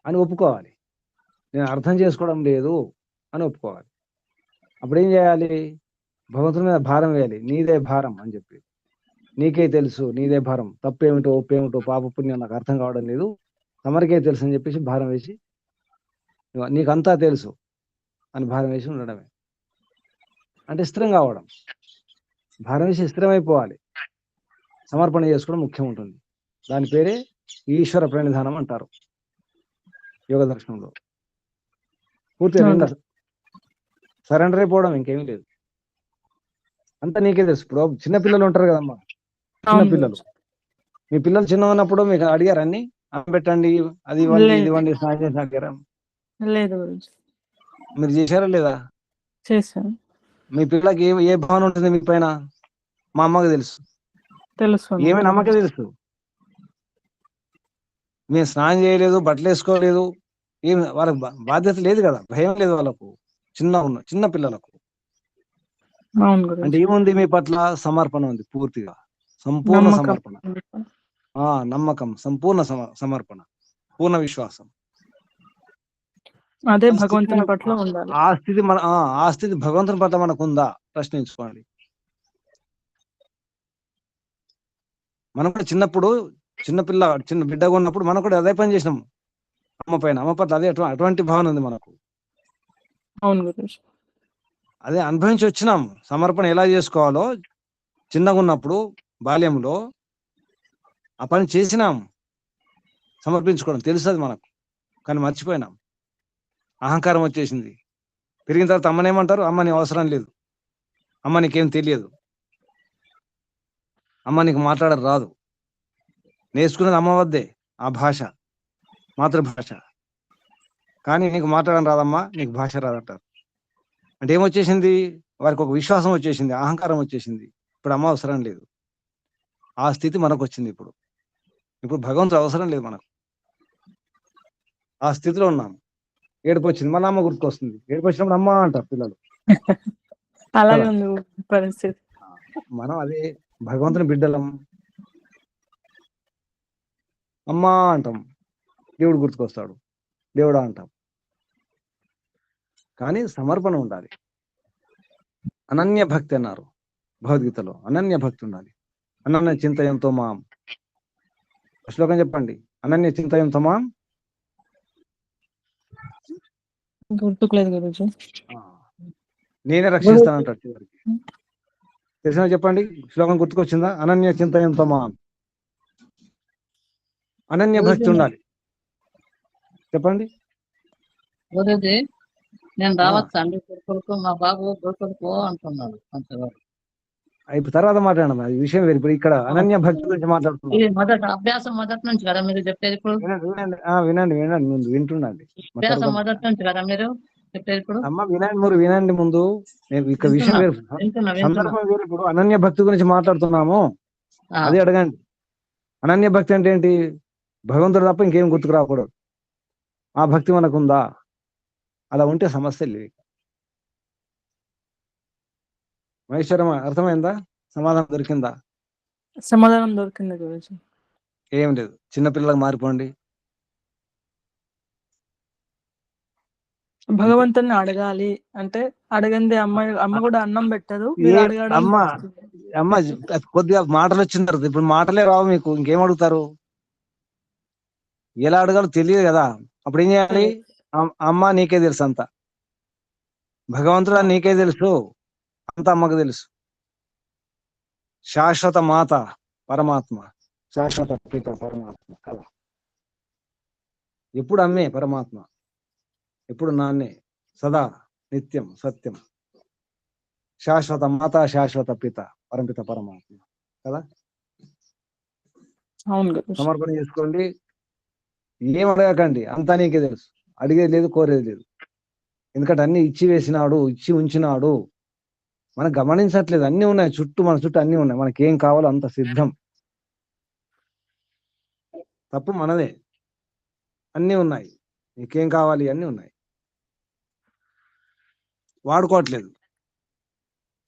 A: అని ఒప్పుకోవాలి. నేను అర్థం చేసుకోవడం లేదు అని ఒప్పుకోవాలి. అప్పుడు ఏం చేయాలి? భగవంతుడి మీద భారం వేయాలి. నీదే భారం అని చెప్పి, నీకే తెలుసు, నీదే భారం, తప్పేమిటో ఒప్పేమిటో పాప పుణ్యం నాకు అర్థం కావడం లేదు, తమరికే తెలుసు అని చెప్పేసి భారం వేసి, నీకంతా తెలుసు అని భారం వేసి ఉండడమే. అంటే స్థిరం కావడం, భారం వేసి స్థిరమైపోవాలి. సమర్పణ చేసుకోవడం ముఖ్యం ఉంటుంది. దాని పేరే ఈశ్వర ప్రణిధానం అంటారు యోగ దర్శనంలో. పూర్తిగా సరెండర్ అయిపోవడం, ఇంకేమీ లేదు. అంతా నీకే తెలుసు. ఇప్పుడు చిన్నపిల్లలు ఉంటారు కదమ్మా, చిన్నపిల్లలు, మీ పిల్లలు చిన్న ఉన్నప్పుడు మీకు అడిగారు అన్ని పెట్టండి, అది ఇవ్వండి, ఇది ఇవ్వండి, స్నానం చేసి అడిగారా?
B: లేదు.
A: మీరు చేశారా లేదా?
B: చేశాను.
A: మీ పిల్లలకి ఏ భావన ఉంటుంది మీ పైన? మా అమ్మకి తెలుసు, ఏమైనా అమ్మకే తెలుసు. మేము స్నానం చేయలేదు, బట్టలు వేసుకోలేదు, ఏమి వాళ్ళకి బాధ్యత లేదు కదా, భయం లేదు వాళ్ళకు, చిన్న పిల్లలకు. అంటే ఏముంది మీ పట్ల? సమర్పణ ఉంది, పూర్తిగా సంపూర్ణ సమర్పణ, నమ్మకం, సంపూర్ణ సమర్పణ, పూర్ణ విశ్వాసం.
B: అదే భగవంతుని పట్ల ఉండాలి.
A: ఆ స్థితి భగవంతుని పట్ల మనకు ఉందా? ప్రశ్నించుకోండి. మనం కూడా చిన్నప్పుడు, చిన్న బిడ్డగా ఉన్నప్పుడు మనం కూడా అదే పని చేసినాము అమ్మ పైన. అమ్మ పట్ల అదే అటువంటి భావన ఉంది మనకు.
B: అవును గురూజీ.
A: అదే అనుభవించి వచ్చినాం. సమర్పణ ఎలా చేసుకోవాలో చిన్నగా ఉన్నప్పుడు, బాల్యంలో ఆ పని చేసినాం. సమర్పించుకోవడం తెలుస్తుంది మనకు, కానీ మర్చిపోయినాం. అహంకారం వచ్చేసింది. పెరిగిన తర్వాత అమ్మనేమంటారు, అమ్మ నీ అవసరం లేదు, అమ్మ నీకేం తెలియదు, అమ్మ నీకు మాట్లాడరు రాదు. నేర్చుకున్నది అమ్మ వద్దే ఆ భాష, మాతృభాష. కానీ నీకు మాట్లాడడం రాదమ్మా, నీకు భాష రాదంటారు. అంటే ఏమొచ్చేసింది, వారికి ఒక విశ్వాసం వచ్చేసింది, అహంకారం వచ్చేసింది. ఇప్పుడు అమ్మ అవసరం లేదు. ఆ స్థితి మనకు వచ్చింది. ఇప్పుడు భగవంతుడు అవసరం లేదు మనకు. ఆ స్థితిలో ఉన్నాము. ఏడుపు వచ్చింది, మన అమ్మ గుర్తుకొస్తుంది. ఏడుపు వచ్చినప్పుడు అమ్మ అంటారు పిల్లలు.
B: అలాగే ఉంది పరిస్థితి.
A: మనం అదే భగవంతుని బిడ్డలం, అమ్మా అంటాం. దేవుడు గుర్తుకొస్తాడు, దేవుడా అంటాం. కానీ సమర్పణ ఉండాలి. అనన్య భక్తి అన్నారు భగవద్గీతలో. అనన్య భక్తి ఉండాలి. అనన్య చింతయంతో మాం. శ్లోకం చెప్పండి. అనన్య చింతయంతో మాం.
B: గుర్తుకులేదు గురుజీ.
A: నేనే రక్షిస్తానంటాడు చివరికి. తెలిసిన చెప్పండి, శ్లోకం గుర్తుకొచ్చిందా? అనన్య చింతయంతో మాం. అనన్య భక్తి ఉండాలి. చెప్పండి.
H: గురుజీ నేను రావచ్చు అండి గురుకులకు, మా బాబు గురుకులకు అంటున్నాడు అంతవరకు.
A: ఇప్పుడు తర్వాత మాట్లాడడం ఈ విషయం వేరు. ఇప్పుడు ఇక్కడ అనన్య భక్తి గురించి మాట్లాడుతున్నాం.
H: ఇది అభ్యాసం మొదటి నుంచి కదా మీరు చెప్పేది? ఇప్పుడు
A: వినండి ముందు వింటుండండి.
H: అభ్యాసం మొదటి నుంచి కదా మీరు చెప్పేది? ఇప్పుడు
A: అమ్మ వినండి ముందు. నేను ఇక్కడ విషయం వేరు, సందర్భం వేరు. ఇప్పుడు అనన్య భక్తి గురించి మాట్లాడుతున్నాము, అది అడగండి. అనన్య భక్తి అంటే ఏంటి? భగవంతుడు తప్ప ఇంకేం గుర్తుకు రాకూడదు. ఆ భక్తి మనకుందా? అలా ఉంటే సమస్యలు లేవు. మహేశ్వరం అర్థమైందా? సమాధానం దొరికిందా?
B: సమాధానం దొరికింది గురుజీ.
A: ఏం లేదు, చిన్నపిల్లలకు మారిపోండి.
B: భగవంతుని అడగాలి అంటే అడగంది అమ్మ కూడా అన్నం పెట్టదు.
A: అమ్మ కొద్దిగా మాటలు వచ్చిన తర్వాత, ఇప్పుడు మాటలే రావు మీకు, ఇంకేం అడుగుతారు? ఎలా అడగాలో తెలియదు కదా. అప్పుడు ఏం చేయాలి? అమ్మ నీకే తెలుసు అంత, భగవంతుడా నీకే తెలుసు అంత, అమ్మకు తెలుసు. శాశ్వత మాత పరమాత్మ, శాశ్వత పిత పరమాత్మ కదా. ఎప్పుడు అమ్మే పరమాత్మ, ఎప్పుడు నాన్నే, సదా నిత్యం సత్యం. శాశ్వత మాత, శాశ్వత పిత, పరమిత పరమాత్మ కదా. సమర్పణ చేసుకోండి. ఏం అడగకండి, అంతా నీకే తెలుసు. అడిగేది లేదు, కోరేది లేదు. ఎందుకంటే అన్ని ఇచ్చి వేసినాడు, ఇచ్చి ఉంచినాడు. మనం గమనించట్లేదు. అన్ని ఉన్నాయి చుట్టూ, మన చుట్టూ అన్ని ఉన్నాయి. మనకి ఏం కావాలో అంత సిద్ధం. తప్పు మనదే. అన్ని ఉన్నాయి, నీకేం కావాలి అన్ని ఉన్నాయి, వాడుకోవట్లేదు.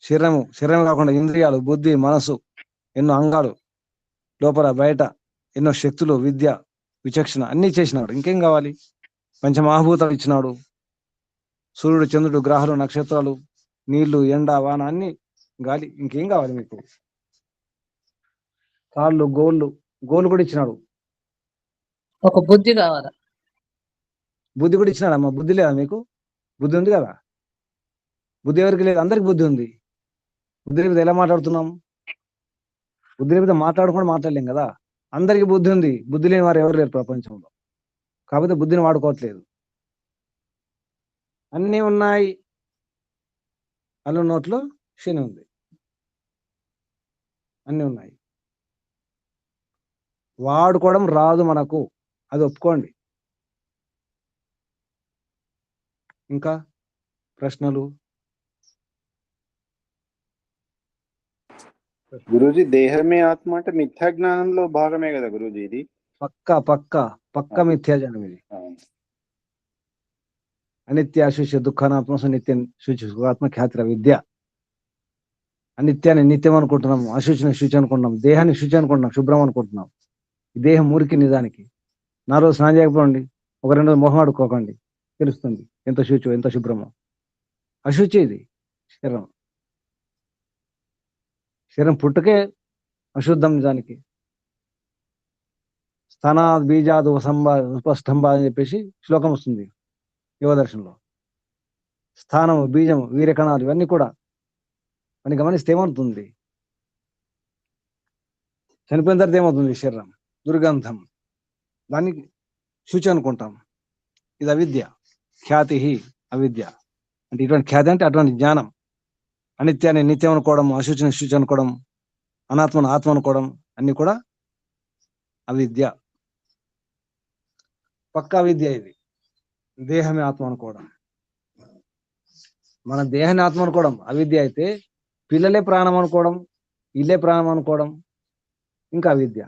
A: శరీరం కాకుండా ఇంద్రియాలు, బుద్ధి, మనసు, ఎన్నో అంగాలు, లోపల బయట ఎన్నో శక్తులు, విద్య, విచక్షణ అన్ని చేసినాడు. ఇంకేం కావాలి? పంచమహాభూతాలు ఇచ్చినాడు. సూర్యుడు, చంద్రుడు, గ్రహాలు, నక్షత్రాలు, నీళ్లు, ఎండ, వాన, అన్ని, గాలి. ఇంకేం కావాలి మీకు? కాళ్ళు, గోళ్ళు కూడా ఇచ్చినాడు.
H: ఒక బుద్ధి కావాలా?
A: బుద్ధి కూడా ఇచ్చినాడు. అమ్మ బుద్ధి లేదా మీకు? బుద్ధి ఉంది కదా. బుద్ధి ఎవరికి లేదు? అందరికి బుద్ధి ఉంది. బుద్ధి లేకపోతే ఎలా మాట్లాడుతున్నాం? బుద్ధి లేకపోతే మాట్లాడలేం కదా. అందరికి బుద్ధి ఉంది. బుద్ధి లేని వారు ఎవరు లేరు ప్రపంచంలో. కాకపోతే బుద్ధిని వాడుకోవట్లేదు. అన్నీ ఉన్నాయి. అల్లు నోట్లో శని ఉంది. అన్నీ ఉన్నాయి, వాడుకోవడం రాదు మనకు, అది ఒప్పుకోండి. ఇంకా ప్రశ్నలు?
C: గురూజీ, దేహమే ఆత్మ అంటే మిథ్యా జ్ఞానంలో భాగమే కదా గురూజీ ఇది?
A: పక్క మిథ్యాజ్ఞానం ఇది. అనిత్య శుచి దుఃఖానాత్మ నిత్యం శుచి సుఖాత్మ ఖ్యాతిర విద్య. అనిత్యాన్ని నిత్యం అనుకుంటున్నాము, అశుచిని శుచి అనుకుంటున్నాం, దేహాన్ని శుచి అనుకుంటున్నాం, శుభ్రం అనుకుంటున్నాం. ఈ దేహం మురికి నిజానికి. 4 రోజులు స్నానం చేయకపోండి, ఒక 2 రోజులు మొహం ఆడుకోకండి, తెలుస్తుంది ఎంత శుచో ఎంత శుభ్రమో. అశుచి ఇది శరీరం పుట్టుకే అశుద్ధం నిజానికి. స్థానాద్ బీజాద్ ఉపస్తంభ అని చెప్పేసి శ్లోకం వస్తుంది యోగదర్శనంలో. స్థానము, బీజము, వీర్యకణాలు ఇవన్నీ కూడా అని గమనిస్తే ఏమవుతుంది? చనిపోయిన తర్వాత ఏమవుతుంది? శరీరం దుర్గంధం, దానికి శుచి అనుకుంటాం. ఇది అవిద్య. ఖ్యాతి అవిద్య. అంటే ఇటువంటి ఖ్యాతి అంటే అటువంటి జ్ఞానం. అనిత్యాన్ని నిత్యం అనుకోవడం, అశుచిని శుచి అనుకోవడం, అనాత్మను ఆత్మ అనుకోవడం అన్ని కూడా అవిద్య. పక్కా విద్య ఇది. దేహమే ఆత్మ అనుకోవడం, మన దేహాన్ని ఆత్మ అనుకోవడం అవిద్య అయితే, పిల్లలే ప్రాణం అనుకోవడం, ఇల్లే ప్రాణం అనుకోవడం ఇంకా అవిద్య.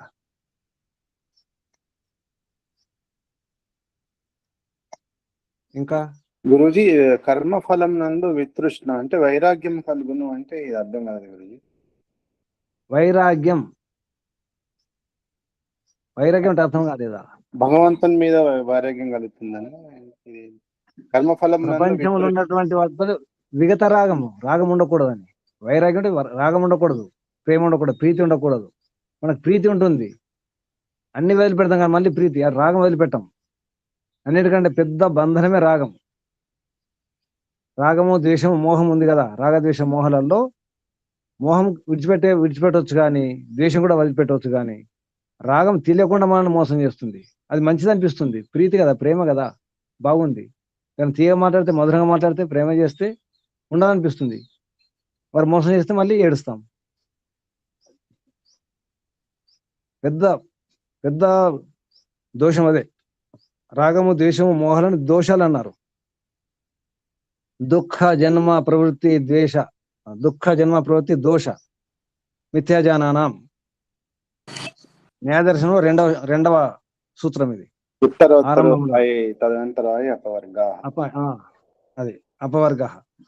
A: ఇంకా
C: గురూజీ, కర్మఫలం నందు వితృష్ణ అంటే వైరాగ్యం కలుగును అంటే ఇది అర్థం కాదు గురూజీ.
A: వైరాగ్యం అంటే అర్థం కాలేదా?
C: భగవంతుని మీద వైరాగ్యం కలుగుతుందని. ఇది కర్మఫలం నందు
A: ప్రపంచంలో ఉన్నటువంటి వాటితో విగత రాగం ఉండకూడదని. వైరాగ్యం అంటే రాగం ఉండకూడదు, ప్రేమ ఉండకూడదు, ప్రీతి ఉండకూడదు. మనకు ప్రీతి ఉంటుంది, అన్ని వదిలిపెడతాం కానీ మళ్ళీ ప్రీతి, ఆ రాగం వదిలిపెట్టాం. అన్నిటికంటే పెద్ద బంధనమే రాగం. రాగము, ద్వేషము, మోహం ఉంది కదా. రాగద్వేష మోహాలలో మోహం విడిచిపెట్టవచ్చు కానీ ద్వేషం కూడా వదిలిపెట్టవచ్చు. కానీ రాగం తెలియకుండా మనల్ని మోసం చేస్తుంది. అది మంచిది అనిపిస్తుంది, ప్రీతి కదా, ప్రేమ కదా, బాగుంది. కానీ తీయగా మాట్లాడితే, మధురంగా మాట్లాడితే, ప్రేమ చేస్తే ఉండదనిపిస్తుంది. వారు మోసం చేస్తే మళ్ళీ ఏడుస్తాం. పెద్ద పెద్ద దోషం అదే. రాగము, ద్వేషము, మోహాలను దోషాలు అన్నారు. దుఃఖ జన్మ ప్రవృత్తి దోష మిథ్యాజానానాం. న్యాయదర్శనం రెండవ సూత్రం ఇది. అది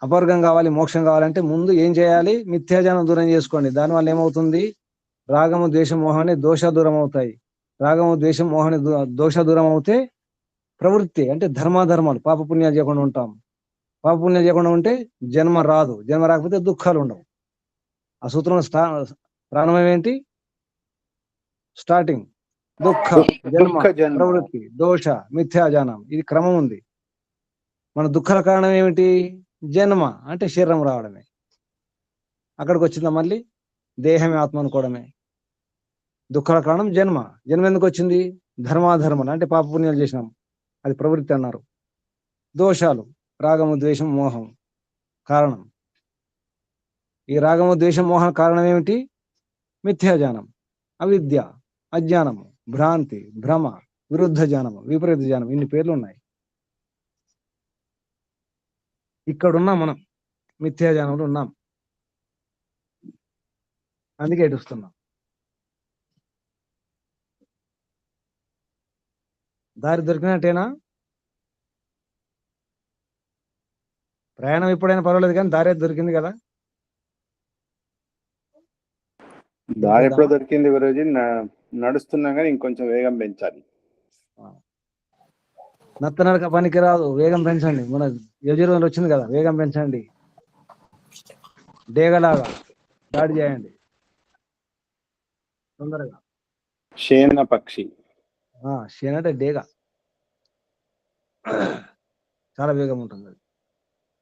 A: అపవర్గం కావాలి, మోక్షం కావాలంటే ముందు ఏం చేయాలి? మిథ్యాజానం దూరం చేసుకోండి. దానివల్ల ఏమవుతుంది? రాగము, ద్వేషం, మోహాన్ని దోష దూరం అవుతాయి. రాగము, ద్వేషం, మోహాన్ని దోష దూరం అవుతే ప్రవృత్తి అంటే ధర్మాధర్మాలు, పాపపుణ్యాలు చేయకుండా ఉంటాం. పాపపుణ్యాలు చేయకుండా ఉంటే జన్మ రాదు. జన్మ రాకపోతే దుఃఖాలు ఉండవు. ఆ సూత్రంలో ప్రారంభం ఏంటి? స్టార్టింగ్ దుఃఖ జన్మ ప్రవృత్తి దోష మిథ్యాజానం. ఇది క్రమం ఉంది. మన దుఃఖాల కారణం ఏమిటి? జన్మ అంటే శరీరం రావడమే. అక్కడికి వచ్చిందా మళ్ళీ దేహమే ఆత్మ అనుకోవడమే. దుఃఖాల కారణం జన్మ. జన్మ ఎందుకు వచ్చింది? ధర్మాధర్మాలు అంటే పాపపుణ్యాలు చేసినాం, అది ప్రవృత్తి అన్నారు. దోషాలు రాగము, ద్వేషం, మోహం కారణం. ఈ రాగము, ద్వేషం, మోహం కారణం ఏమిటి? మిథ్యాజానం, అవిద్య, అజ్ఞానము, భ్రాంతి, భ్రమ, విరుద్ధ జ్ఞానము, విపరీత జ్ఞానం. ఇన్ని పేర్లు ఉన్నాయి. ఇక్కడున్నాం మనం, మిథ్యాజానంలో ఉన్నాం. అందుకే ఏడుస్తున్నాం. దారి దొరికినట్టేనా? ప్రయాణం ఎప్పుడైనా పర్వాలేదు కానీ దారి దొరికింది కదా.
C: దారి ఎప్పుడో దొరికింది గురూజీ. నడుస్తున్నా కానీ ఇంకొంచెం వేగం పెంచాలి.
A: నత్తనడక పనికి రాదు, వేగం పెంచండి. మన యజుర్వేదంలో వచ్చింది కదా, వేగం పెంచండి, డేగలాగా దాడి చేయండి తొందరగా.
C: శేన పక్షి.
A: శేన అంటే డేగ, చాలా వేగం ఉంటుంది. అది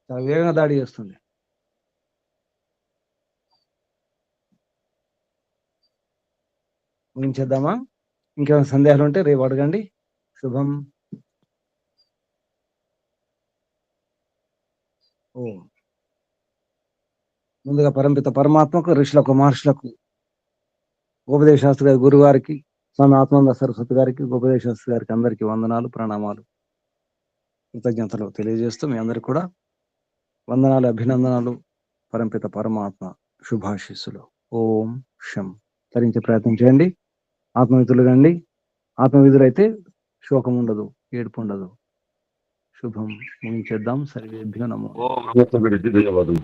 A: చాలా వేగంగా దాడి చేస్తుంది. ముగించేద్దామా? ఇంకేమైనా సందేహాలు ఉంటే రేపు అడగండి. శుభం. ఓం. ముందుగా పరంపిత పరమాత్మకు, ఋషులకు, మహర్షులకు, గోపదేవ శాస్త్రి గారి గురువు గారికి, స్వామి ఆత్మానంద సరస్వతి గారికి, గోపదేవ శాస్త్రి గారికి అందరికీ వందనాలు, ప్రణామాలు, కృతజ్ఞతలు తెలియజేస్తూ మీ అందరికి కూడా వందనాలు, అభినందనాలు. పరంపిత పరమాత్మ శుభాశీస్సులు. ఓం శం. తరించే ప్రయత్నం చేయండి. ఆత్మవిధులు కండి. ఆత్మవిధులైతే శోకం ఉండదు, ఏడుపు ఉండదు. శుభం. ముగించేద్దాం. సర్వేభ్యో నమో.
K: ధన్యవాదాలు.